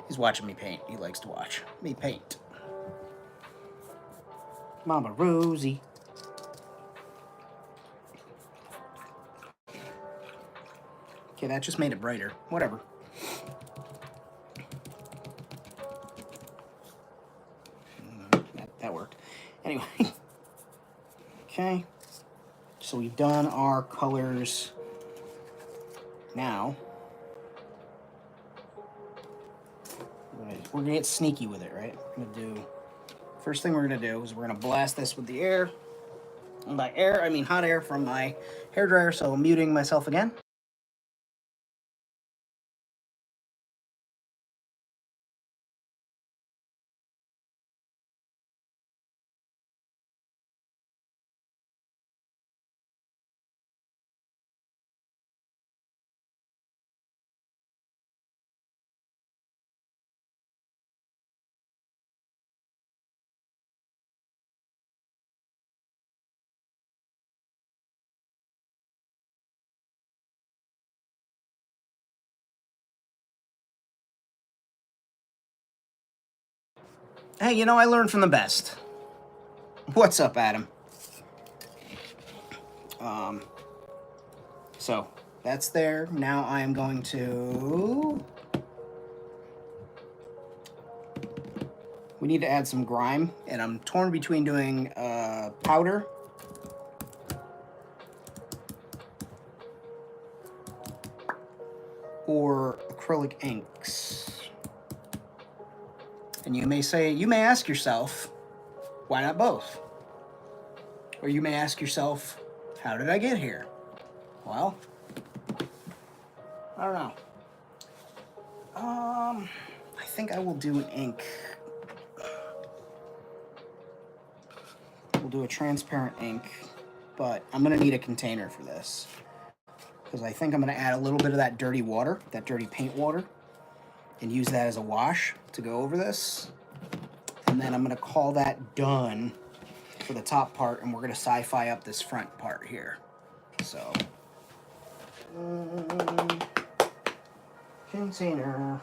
He's watching me paint. He likes to watch me paint. Mama Rosie. Okay, that just made it brighter. Whatever. That worked. Anyway. Okay. So we've done our colors. Now, we're gonna get sneaky with it, right? First thing we're gonna do is we're gonna blast this with the air. And by air, I mean hot air from my hairdryer, so I'm muting myself again. Hey, you know, I learned from the best. What's up, Adam? So that's there. Now I am going to... We need to add some grime, and I'm torn between doing powder or acrylic inks. And you may ask yourself, why not both? Or you may ask yourself, how did I get here? Well, I don't know. I think I will do an ink. We'll do a transparent ink, but I'm gonna need a container for this. Because I think I'm gonna add a little bit of that dirty water, that dirty paint water, and use that as a wash to go over this. And then I'm gonna call that done for the top part, and we're gonna sci-fi up this front part here. So, container.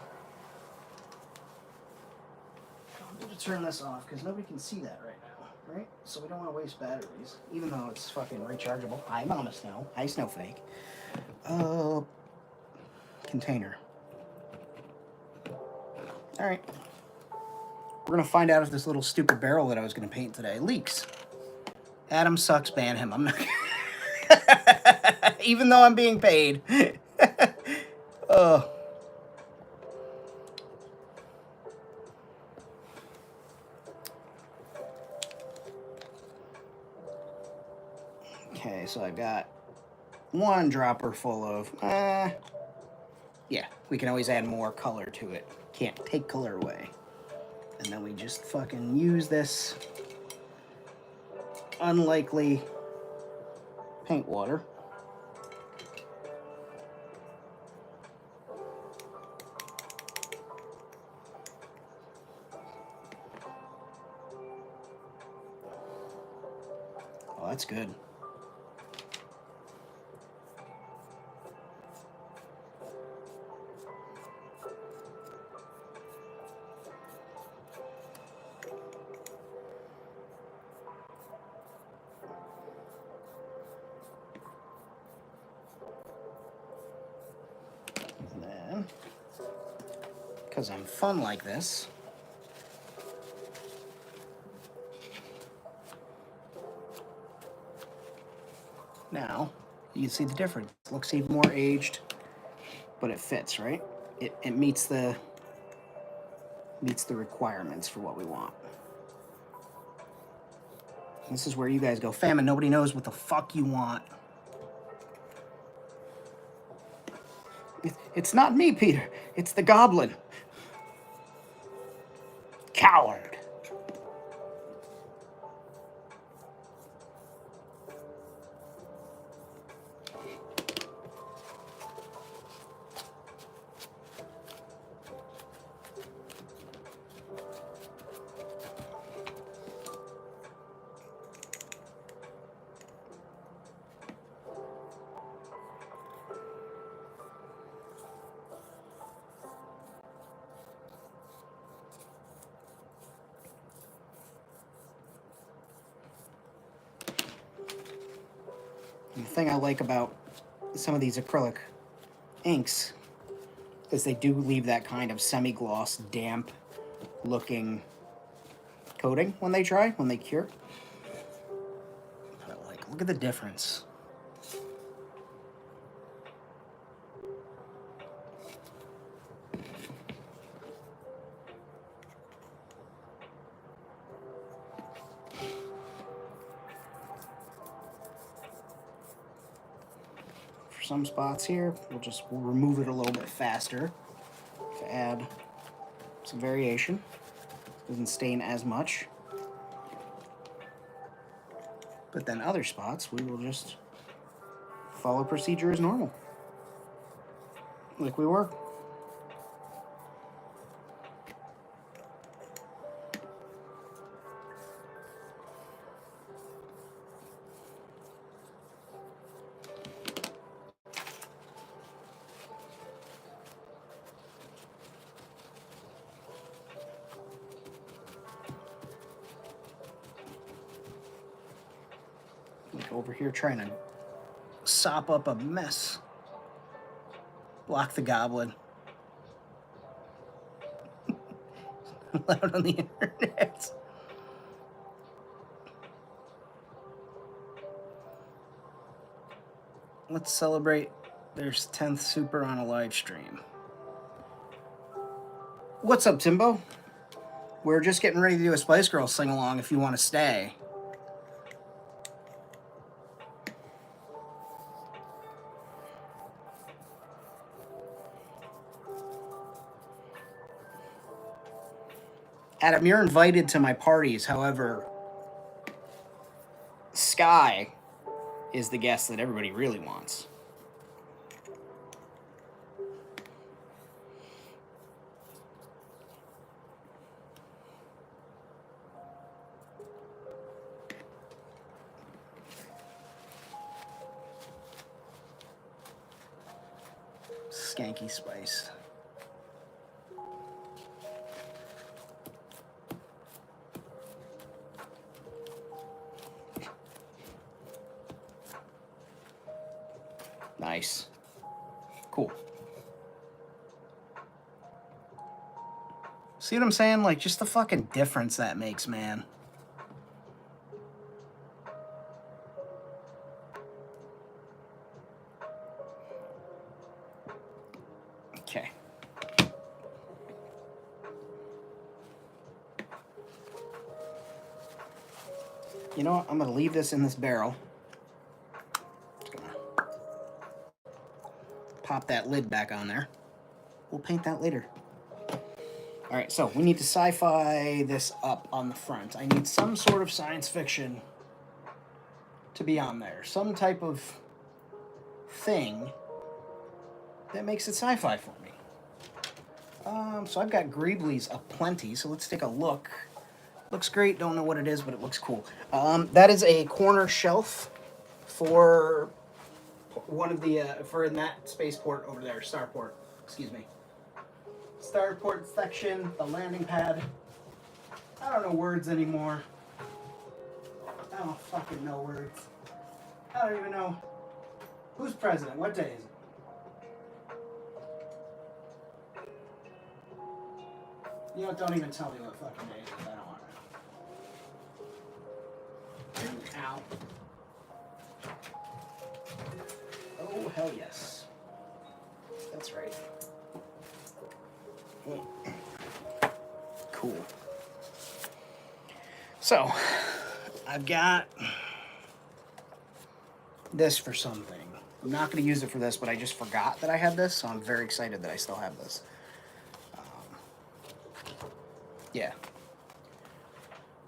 I'm gonna turn this off because nobody can see that right now, right? So we don't want to waste batteries, even though it's fucking rechargeable. Hi, Mama Snow. Hi, Snowflake. container. All right. We're going to find out if this little stupid barrel that I was going to paint today leaks. Adam sucks, ban him. I'm not... Even though I'm being paid. Oh. Okay, so I've got one dropper full of... yeah, we can always add more color to it. Can't take color away. And then we just fucking use this unlikely paint water. Oh, that's good. And then, because I'm fun like this, now you can see the difference. It looks even more aged, but it fits, right? It meets the requirements for what we want. This is where you guys go, fam, and nobody knows what the fuck you want. It's not me, Peter. It's the goblin. Coward. And the thing I like about some of these acrylic inks is they do leave that kind of semi-gloss, damp looking coating when they cure. But like, look at the difference. Some spots here, we'll remove it a little bit faster to add some variation. Doesn't stain as much. But then other spots, we will just follow procedure as normal, like we were. Over here trying to sop up a mess. Block the goblin. Loud on the internet. Let's celebrate there's 10th super on a live stream. What's up, Timbo? We're just getting ready to do a Spice Girls sing along if you want to stay. Adam, you're invited to my parties. However, Sky is the guest that everybody really wants. Skanky Spice. Nice. Cool. See what I'm saying? Like, just the fucking difference that makes, man. Okay. You know what? I'm going to leave this in this barrel. Just gonna pop that lid back on there. We'll paint that later. All right, so we need to sci-fi this up on the front. I need some sort of science fiction to be on there. Some type of thing that makes it sci-fi for me. So I've got Greeblies aplenty, so let's take a look. Looks great, don't know what it is, but it looks cool. That is a corner shelf for one of the, for in that spaceport over there, starport, excuse me. Starport section, the landing pad. I don't know words anymore. I don't fucking know words. I don't even know. Who's president? What day is it? You know, don't even tell me what fucking day it is. I don't want to. Ow. Oh, hell yes. That's right. Cool. So, I've got this for something. I'm not going to use it for this, but I just forgot that I had this, so I'm very excited that I still have this. Yeah.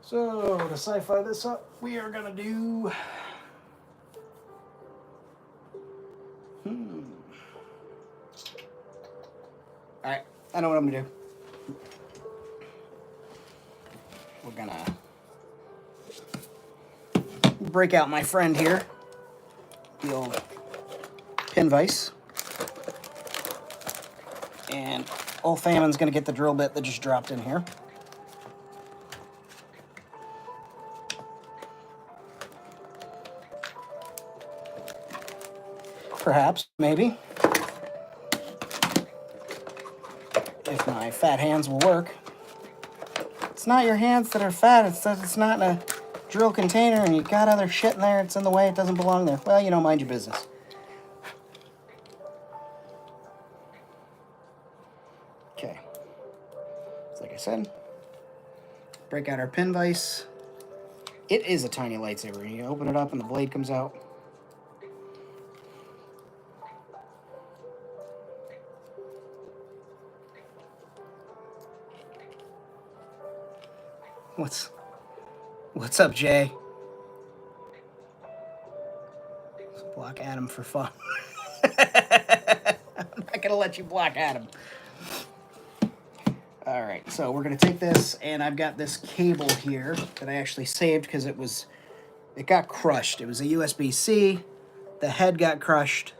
So, to sci-fi this up, we are going to do... Alright, I know what I'm going to do. We're going to break out my friend here. The old pin vise. And old Fammon's going to get the drill bit that just dropped in here. Perhaps, maybe. If my fat hands will work. It's not your hands that are fat, it's that it's not in a drill container and you got other shit in there, it's in the way, it doesn't belong there. Well, you know, mind your business. Okay. So like I said, break out our pin vise. It is a tiny lightsaber. You open it up and the blade comes out. What's up, Jay? Let's block Adam for fun. I'm not gonna let you block Adam. All right, so we're gonna take this, and I've got this cable here that I actually saved because it got crushed. It was a USB-C. The head got crushed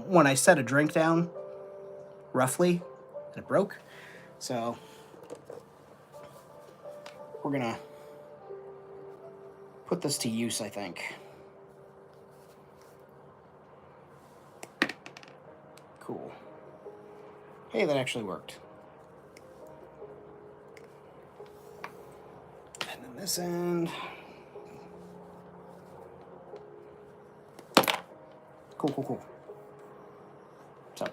when I set a drink down, roughly, and it broke. So we're gonna put this to use, I think. Cool. Hey, that actually worked. And then this end. Cool. So,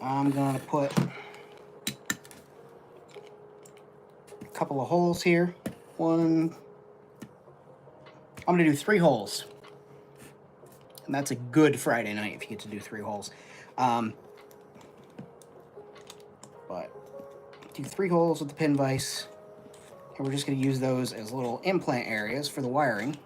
I'm gonna put a couple of holes here. I'm gonna do 3 holes. And that's a good Friday night if you get to do 3 holes. But do 3 holes with the pin vise. And we're just gonna use those as little implant areas for the wiring.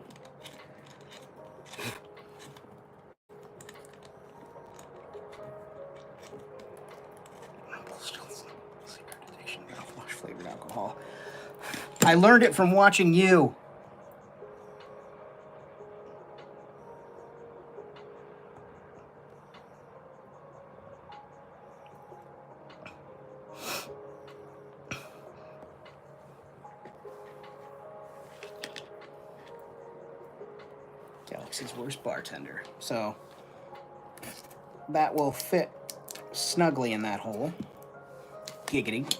Flavored alcohol. I learned it from watching you. Galaxy's worst bartender. So that will fit snugly in that hole. giggity.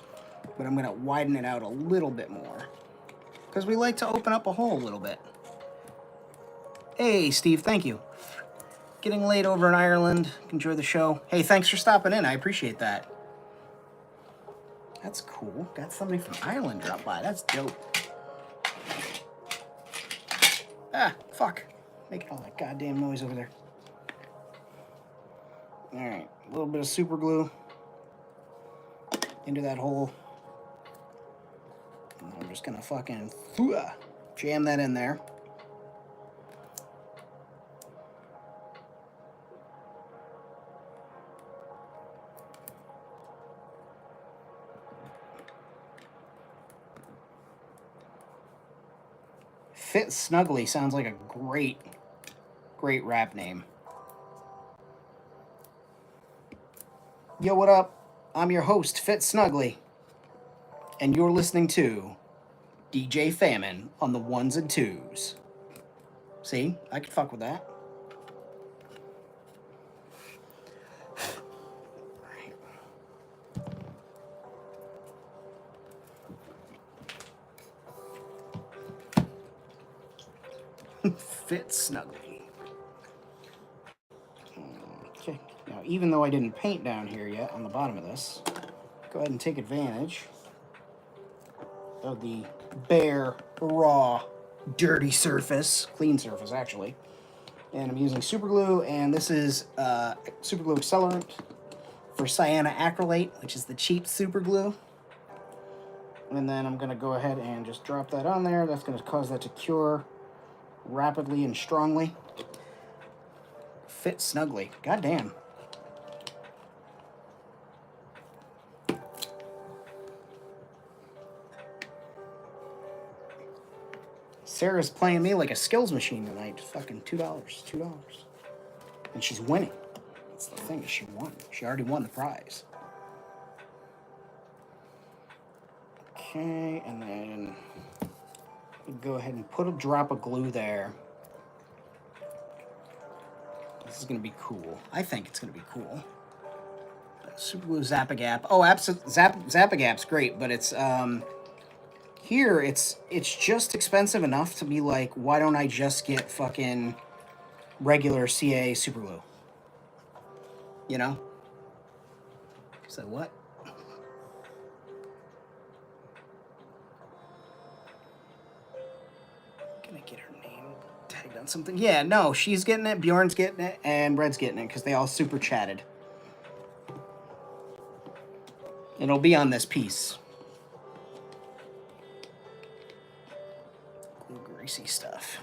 But I'm going to widen it out a little bit more. Because we like to open up a hole a little bit. Hey, Steve, thank you. Getting late over in Ireland. Enjoy the show. Hey, thanks for stopping in. I appreciate that. That's cool. Got somebody from Ireland drop by. That's dope. Ah, fuck. Making all that goddamn noise over there. Alright, a little bit of super glue into that hole. And I'm just gonna fucking jam that in there. Fit Snugly sounds like a great rap name. Yo, what up? I'm your host, Fit Snugly, and you're listening to DJ Famine on the ones and twos. See? I can fuck with that. Fit Snugly. Okay. Now, even though I didn't paint down here yet on the bottom of this, go ahead and take advantage of the bare, raw, dirty surface, clean surface actually. And I'm using super glue, and this is super glue accelerant for cyanoacrylate, which is the cheap super glue. And then I'm gonna go ahead and just drop that on there. That's gonna cause that to cure rapidly and strongly. Fit Snugly. God damn. Sarah's playing me like a skills machine tonight. Fucking $2. And she's winning. That's the thing, she won. She already won the prize. Okay, and then go ahead and put a drop of glue there. This is gonna be cool. I think it's gonna be cool. Super glue Zap-A-Gap. Oh, Zap-A-Gap's great, but it's here it's just expensive enough to be like, why don't I just get fucking regular CA super glue? You know? So what? Gonna get her name tagged on something. Yeah, no, she's getting it, Bjorn's getting it, and Red's getting it, because they all super chatted. It'll be on this piece. Glue greasy stuff.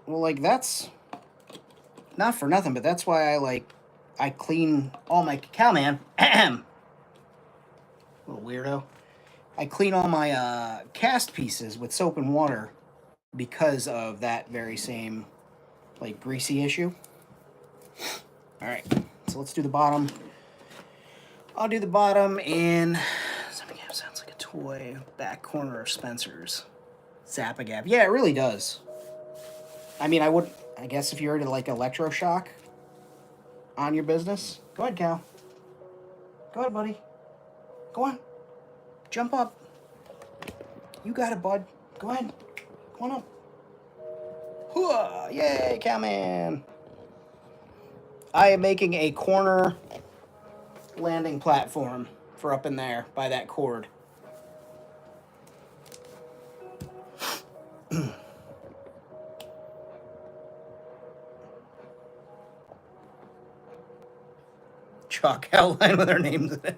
Well, like, that's not for nothing, but that's why I clean all my cowman. Little weirdo. I clean all my cast pieces with soap and water because of that very same, like, greasy issue. All right, so let's do the bottom. I'll do the bottom in, sounds like a toy, back corner of Spencer's. Zap-A-Gap. Yeah, it really does. I mean, I guess if you were to like electroshock on your business, go ahead, Cal. Go ahead, buddy. Go on. Jump up. You got it, bud. Go ahead. Come on up. Hooah! Yay, Cowman! I am making a corner landing platform for up in there by that cord. Chalk outline with our names in it.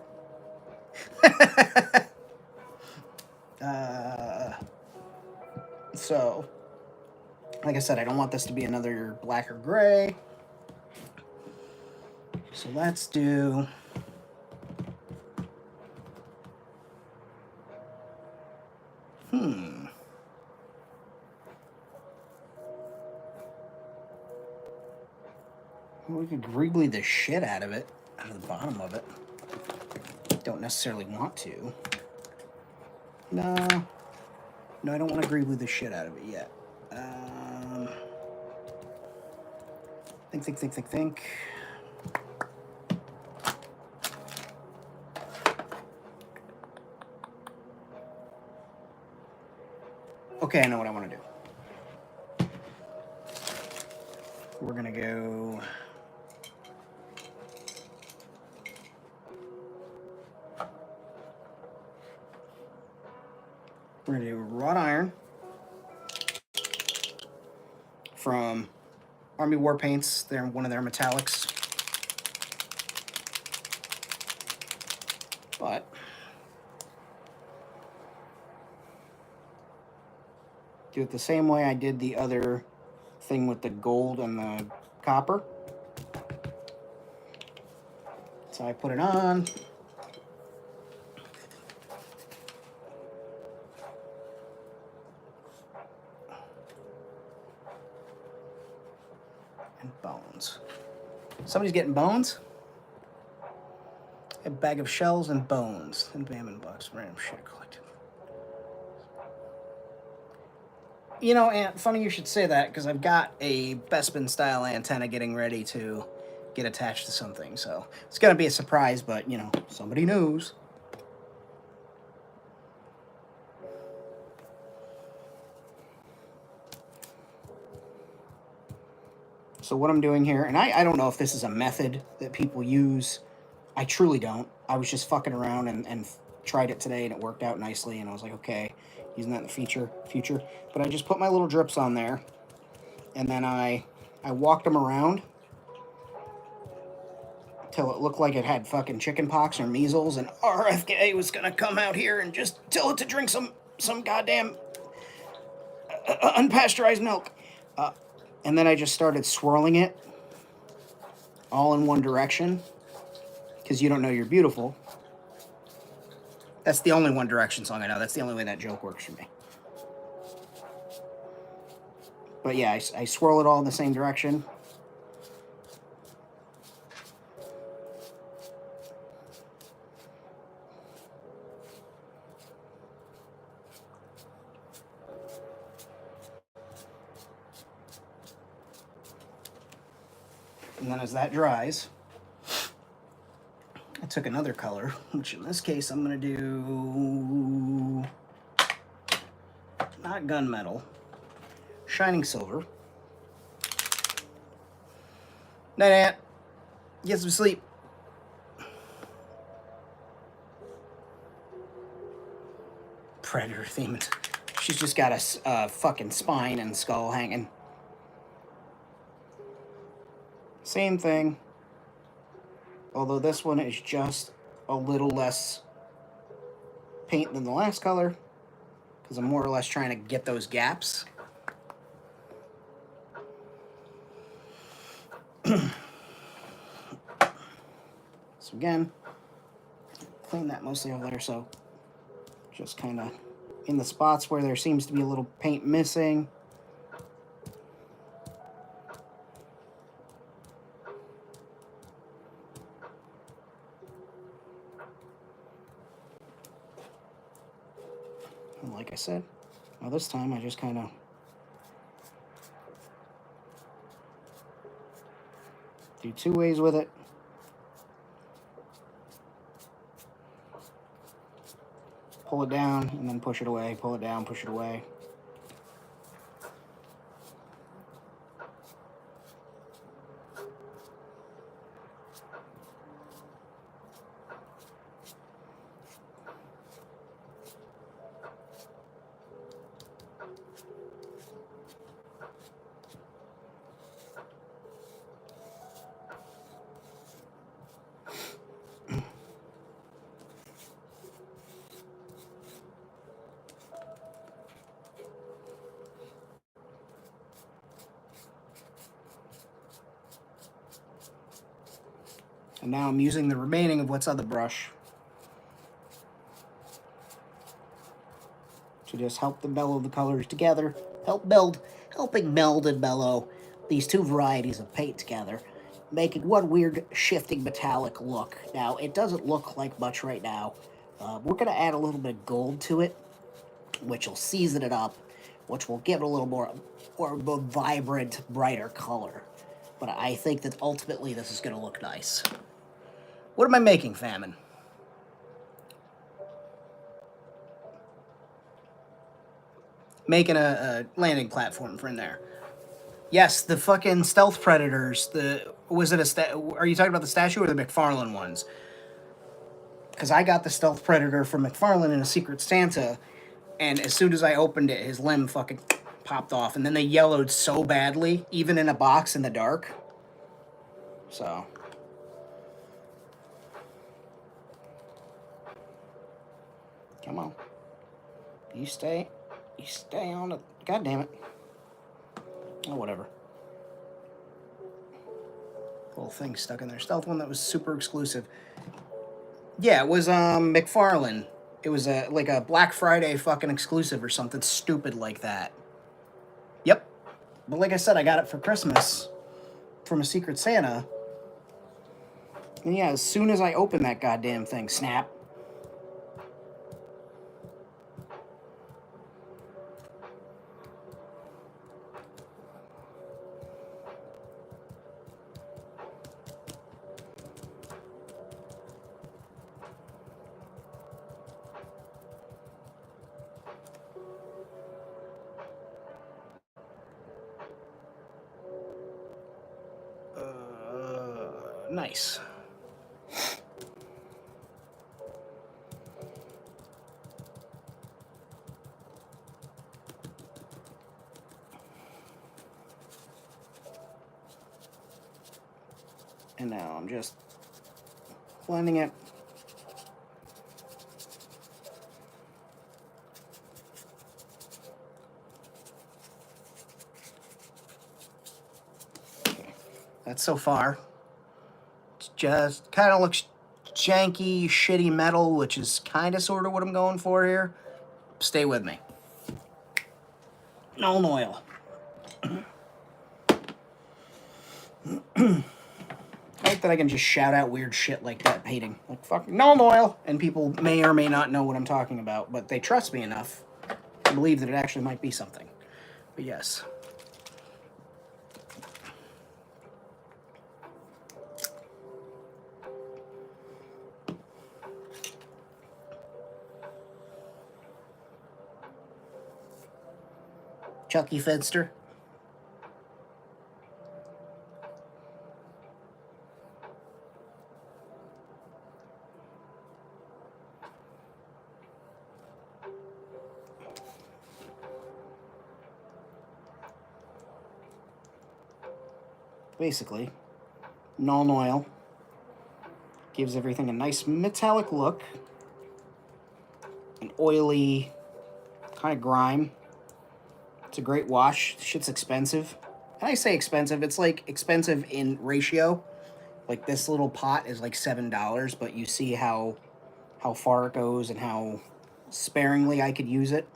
So, like I said, I don't want this to be another black or gray. So let's do... We could greebly the shit out of it, out of the bottom of it. Don't necessarily want to. No, I don't want to greebly the shit out of it yet. Think. Okay, I know what I want to do. We're going to go... We're going to do wrought iron from Army War Paints. They're one of their metallics. But do it the same way I did the other thing with the gold and the copper. So I put it on. And bones. Somebody's getting bones? A bag of shells and bones. And Bam box. Random shit collected. You know, Aunt, funny you should say that, because I've got a Bespin style antenna getting ready to get attached to something. So it's going to be a surprise, but, you know, somebody knows. So what I'm doing here, and I don't know if this is a method that people use. I truly don't. I was just fucking around and tried it today, and it worked out nicely, and I was like, okay, using that in the future. But I just put my little drips on there, and then I walked them around till it looked like it had fucking chicken pox or measles, and RFK was gonna come out here and just tell it to drink some goddamn unpasteurized milk. And then I just started swirling it all in one direction, because you don't know you're beautiful. That's the only One Direction song I know. That's the only way that joke works for me. But yeah, I swirl it all in the same direction. And then as that dries, I took another color, which in this case I'm going to do not gunmetal, shining silver. Night, Aunt. Get some sleep. Predator themed. She's just got a fucking spine and skull hanging. Same thing. Although this one is just a little less paint than the last color, because I'm more or less trying to get those gaps. So again, clean that mostly over there, so just kind of in the spots where there seems to be a little paint missing. And like I said, now this time I just kind of do two ways with it. Pull it down and then push it away, pull it down, push it away. And now I'm using the remaining of what's on the brush to just help the mellow the colors together, helping meld and mellow these two varieties of paint together, making one weird shifting metallic look. Now, it doesn't look like much right now. We're going to add a little bit of gold to it, which will season it up, which will give it a little more vibrant, brighter color. But I think that ultimately this is going to look nice. What am I making, Famine? making a landing platform for in there. Yes, the fucking stealth predators. Are you talking about the statue or the McFarlane ones? Because I got the stealth predator from McFarlane in a Secret Santa, and as soon as I opened it, his limb fucking popped off, and then they yellowed so badly, even in a box in the dark. So. Come on. You stay on it. God damn it. Oh, whatever. Little thing stuck in there. Stealth one that was super exclusive. Yeah, it was McFarlane. It was like a Black Friday fucking exclusive or something stupid like that. Yep. But like I said, I got it for Christmas from a Secret Santa. And yeah, as soon as I opened that goddamn thing, snap. Nice. And now I'm just blending it. Okay. That's so far. It's just kind of looks janky, shitty metal, which is kind of sort of what I'm going for here. Stay with me. Null oil. I like that I can just shout out weird shit like that painting. Like, fucking null oil. And people may or may not know what I'm talking about, but they trust me enough to believe that it actually might be something. But yes. Chucky Fedster. Basically, null oil gives everything a nice metallic look, an oily kind of grime. It's a great wash. Shit's expensive. And I say expensive, it's like expensive in ratio. Like this little pot is like $7, but you see how far it goes and how sparingly I could use it.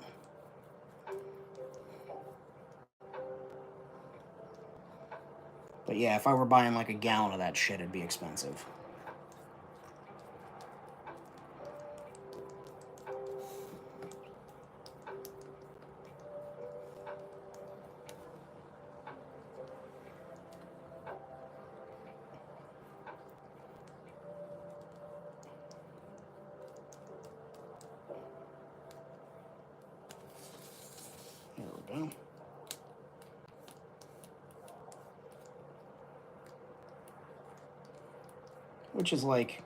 But yeah, if I were buying like a gallon of that shit, it'd be expensive. There we go. Which is like,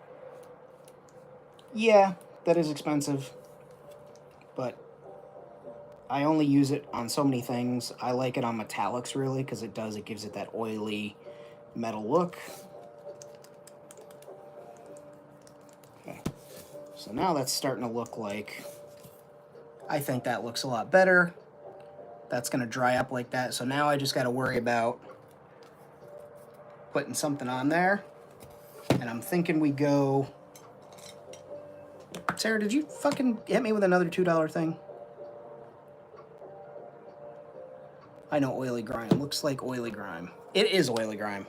yeah, that is expensive, but I only use it on so many things. I like it on metallics, really, because it gives it that oily metal look. Okay, so now that's starting to look like, I think that looks a lot better. That's going to dry up like that, so now I just got to worry about putting something on there. And I'm thinking we go... Sarah, did you fucking hit me with another $2 thing? I know oily grime. Looks like oily grime. It is oily grime.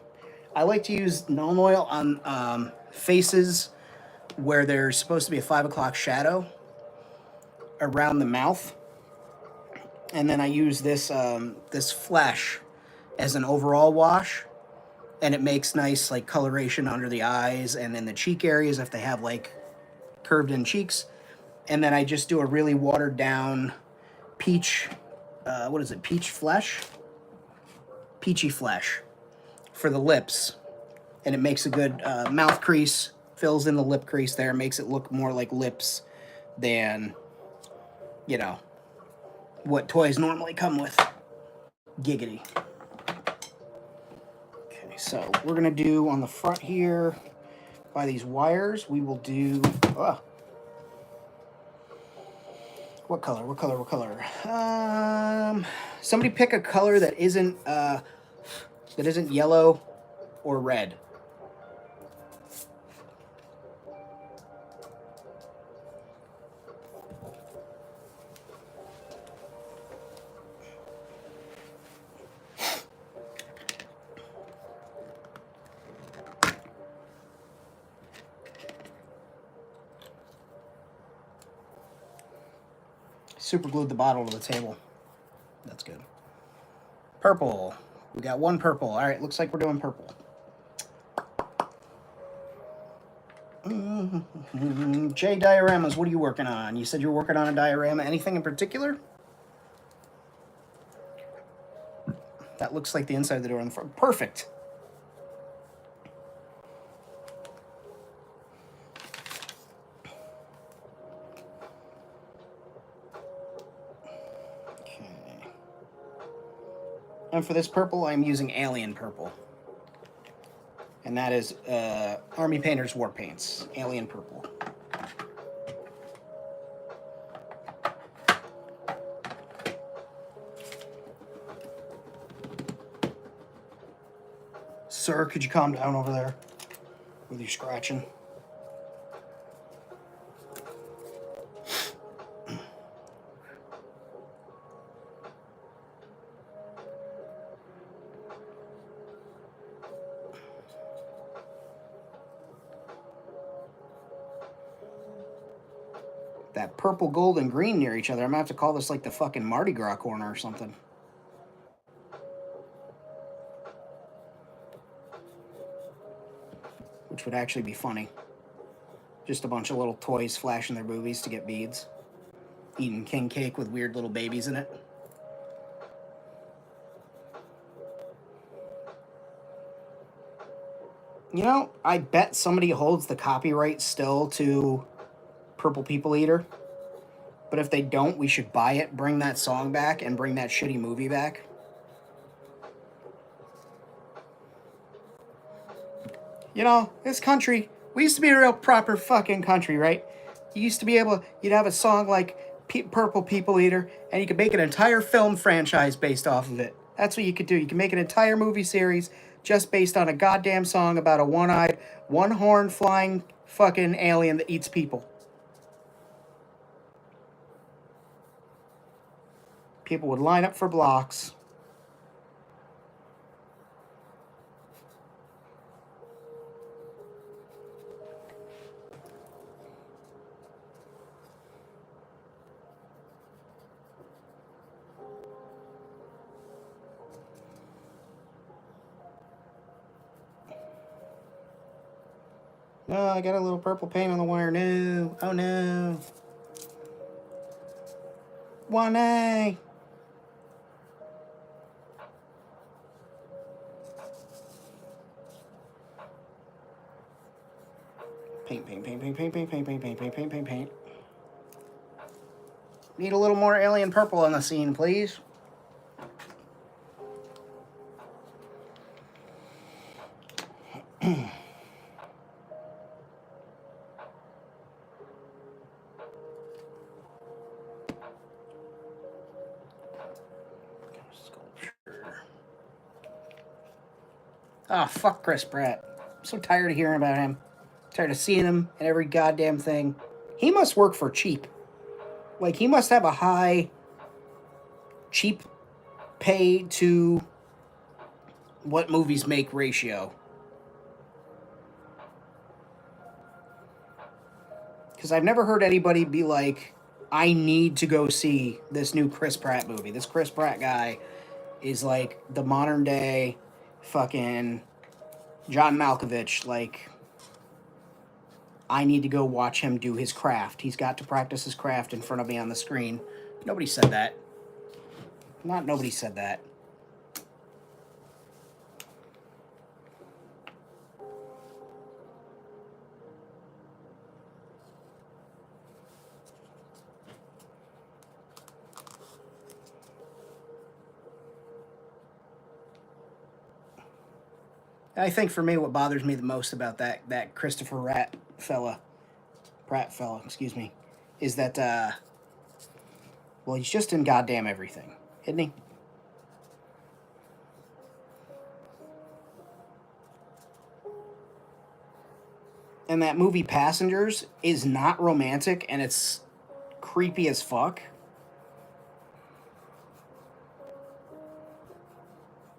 I like to use null oil on faces where there's supposed to be a 5 o'clock shadow around the mouth. And then I use this this flesh as an overall wash. And it makes nice like coloration under the eyes and in the cheek areas if they have like curved in cheeks. And then I just do a really watered down peach what is it, peachy flesh for the lips, and it makes a good mouth crease, fills in the lip crease there, makes it look more like lips than, you know, what toys normally come with. Giggity. Okay, so we're gonna do on the front here, by these wires, we will do, what color? Somebody pick a color that isn't yellow or red. Super glued the bottle to the table. That's good. Purple. We got one purple. All right, looks like we're doing purple. J dioramas, what are you working on? You said you were working on a diorama. Anything in particular? That looks like the inside of the door on the front. Perfect. Okay. And for this purple, I'm using Alien Purple. And that is Army Painter's War Paints, Alien Purple. Sir, could you calm down over there with your scratching? That purple, gold, and green near each other. I'm gonna have to call this like the fucking Mardi Gras corner or something. Which would actually be funny. Just a bunch of little toys flashing their boobies to get beads. Eating king cake with weird little babies in it. You know, I bet somebody holds the copyright still to Purple People Eater. But if they don't, we should buy it, bring that song back, and bring that shitty movie back. You know, this country, we used to be a real proper fucking country, right? You used to be able, you'd have a song like Purple People Eater, and you could make an entire film franchise based off of it. That's what you could do. You can make an entire movie series just based on a goddamn song about a one-eyed, one-horn flying fucking alien that eats people. People would line up for blocks. Oh, I got a little purple paint on the wire. No. Oh, no. 1A. Paint. Need a little more alien purple on the scene, please. Oh, fuck Chris Pratt. I'm so tired of hearing about him. Tired of seeing him in every goddamn thing. He must work for cheap. Like, he must have a high cheap pay to what movies make ratio. Because I've never heard anybody be like, I need to go see this new Chris Pratt movie. This Chris Pratt guy is like the modern day fucking John Malkovich. Like, I need to go watch him do his craft. He's got to practice his craft in front of me on the screen. Nobody said that. Nobody said that. I think for me, what bothers me the most about that Christopher Pratt fella, excuse me, is that well, he's just in goddamn everything, isn't he? And that movie Passengers is not romantic, and it's creepy as fuck.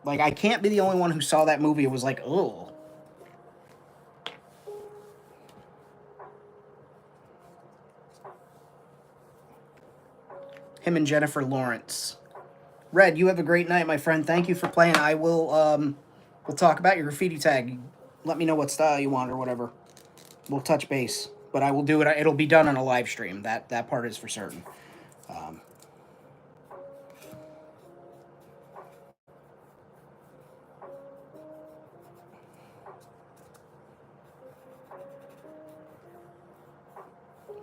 Like, I can't be the only one who saw that movie and was like, oh. Him and Jennifer Lawrence. Red, you have a great night, my friend. Thank you for playing. I will, we'll talk about your graffiti tag. Let me know what style you want or whatever. We'll touch base. But I will do it. It'll be done on a live stream. That part is for certain.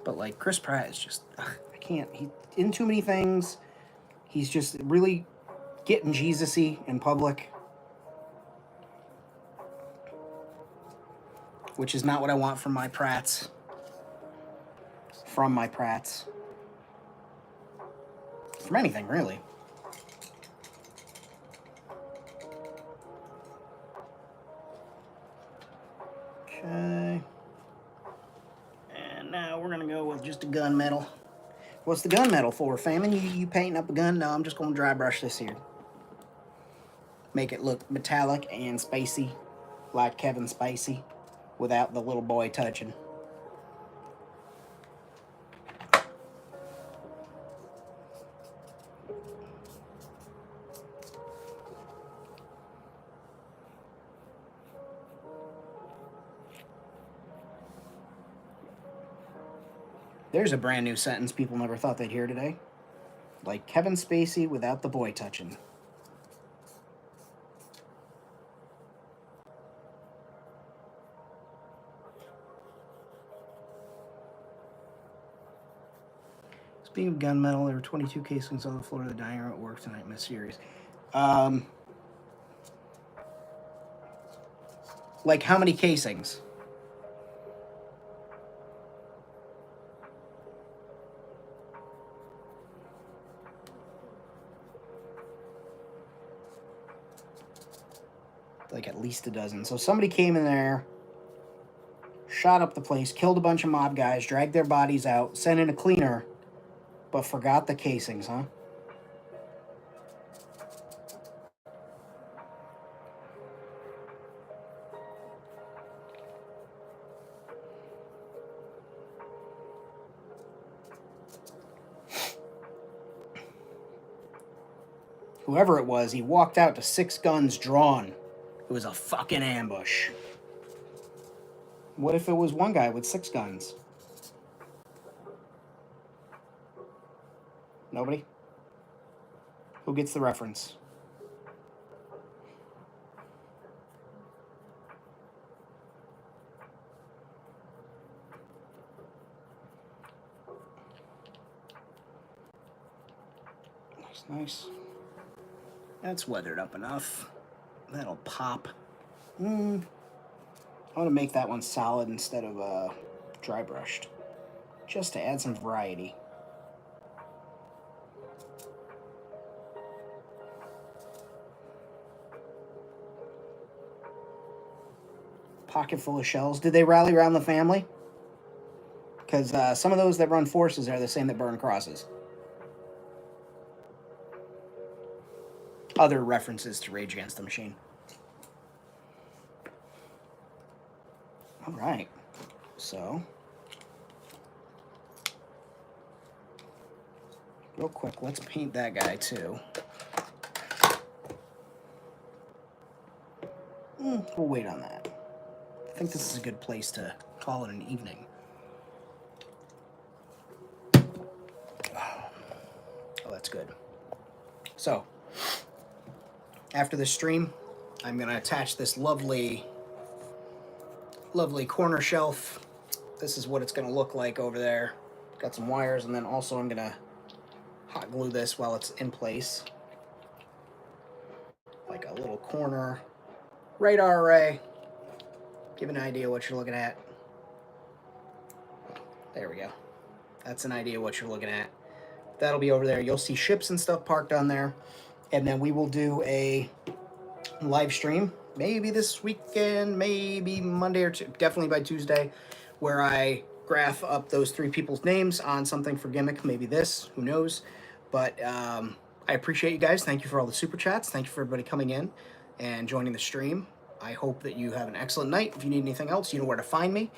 But, like, Chris Pratt is just, I can't. He's in too many things. He's just really getting Jesus-y in public. Which is not what I want from my Pratts. From my Pratts. From anything, really. Okay. And now we're going to go with just a gunmetal. What's the gunmetal for, Famine? You painting up a gun? No, I'm just going to dry brush this here. Make it look metallic and spacey, like Kevin Spacey, without the little boy touching. There's a brand new sentence people never thought they'd hear today. Like Kevin Spacey without the boy touching. Speaking of gunmetal, there were 22 casings on the floor of the dining room at work tonight in this series. Like how many casings? Like at least a dozen. So somebody came in there, shot up the place, killed a bunch of mob guys, dragged their bodies out, sent in a cleaner, but forgot the casings, huh? Whoever it was, he walked out to 6 guns drawn. It was a fucking ambush. What if it was one guy with 6 guns? Nobody? Who gets the reference? Nice. That's weathered up enough. That'll pop. I want to make that one solid instead of dry brushed, just to add some variety. Pocket full of shells. Did they rally around the family? Because some of those that run forces are the same that burn crosses. Other references to Rage Against the Machine. All right. So, real quick, let's paint that guy too. We'll wait on that. I think this is a good place to call it an evening. Oh, that's good. So, after this stream, I'm going to attach this lovely corner shelf. This is what it's going to look like over there. Got some wires, and then also I'm going to hot glue this while it's in place. Like a little corner radar array. Give an idea what you're looking at. There we go. That's an idea what you're looking at. That'll be over there. You'll see ships and stuff parked on there. And then we will do a live stream, maybe this weekend, maybe Monday or definitely by Tuesday, where I graph up those 3 people's names on something for gimmick, maybe this, who knows. But I appreciate you guys. Thank you for all the super chats. Thank you for everybody coming in and joining the stream. I hope that you have an excellent night. If you need anything else, you know where to find me.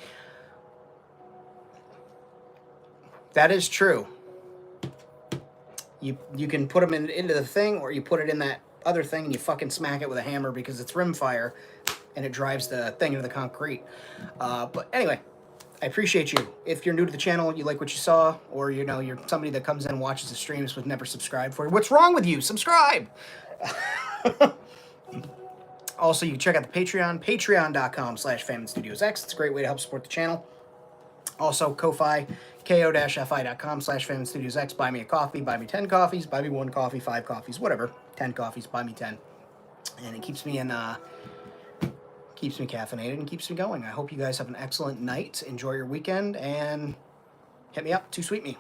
That is true. You can put them into the thing, or you put it in that other thing and you fucking smack it with a hammer because it's rimfire and it drives the thing into the concrete. But anyway, I appreciate you. If you're new to the channel, you like what you saw, or you know you're somebody that comes in and watches the streams but never subscribed for you, what's wrong with you? Subscribe! Also, you can check out the Patreon, patreon.com/FamineStudiosX. It's a great way to help support the channel. Also, Ko-Fi, ko-fi.com/FamineStudiosX. Buy me a coffee, buy me 10 coffees, buy me 1 coffee, 5 coffees, whatever. 10 coffees, buy me 10. And it keeps me caffeinated and keeps me going. I hope you guys have an excellent night. Enjoy your weekend, and hit me up, Too Sweet Me.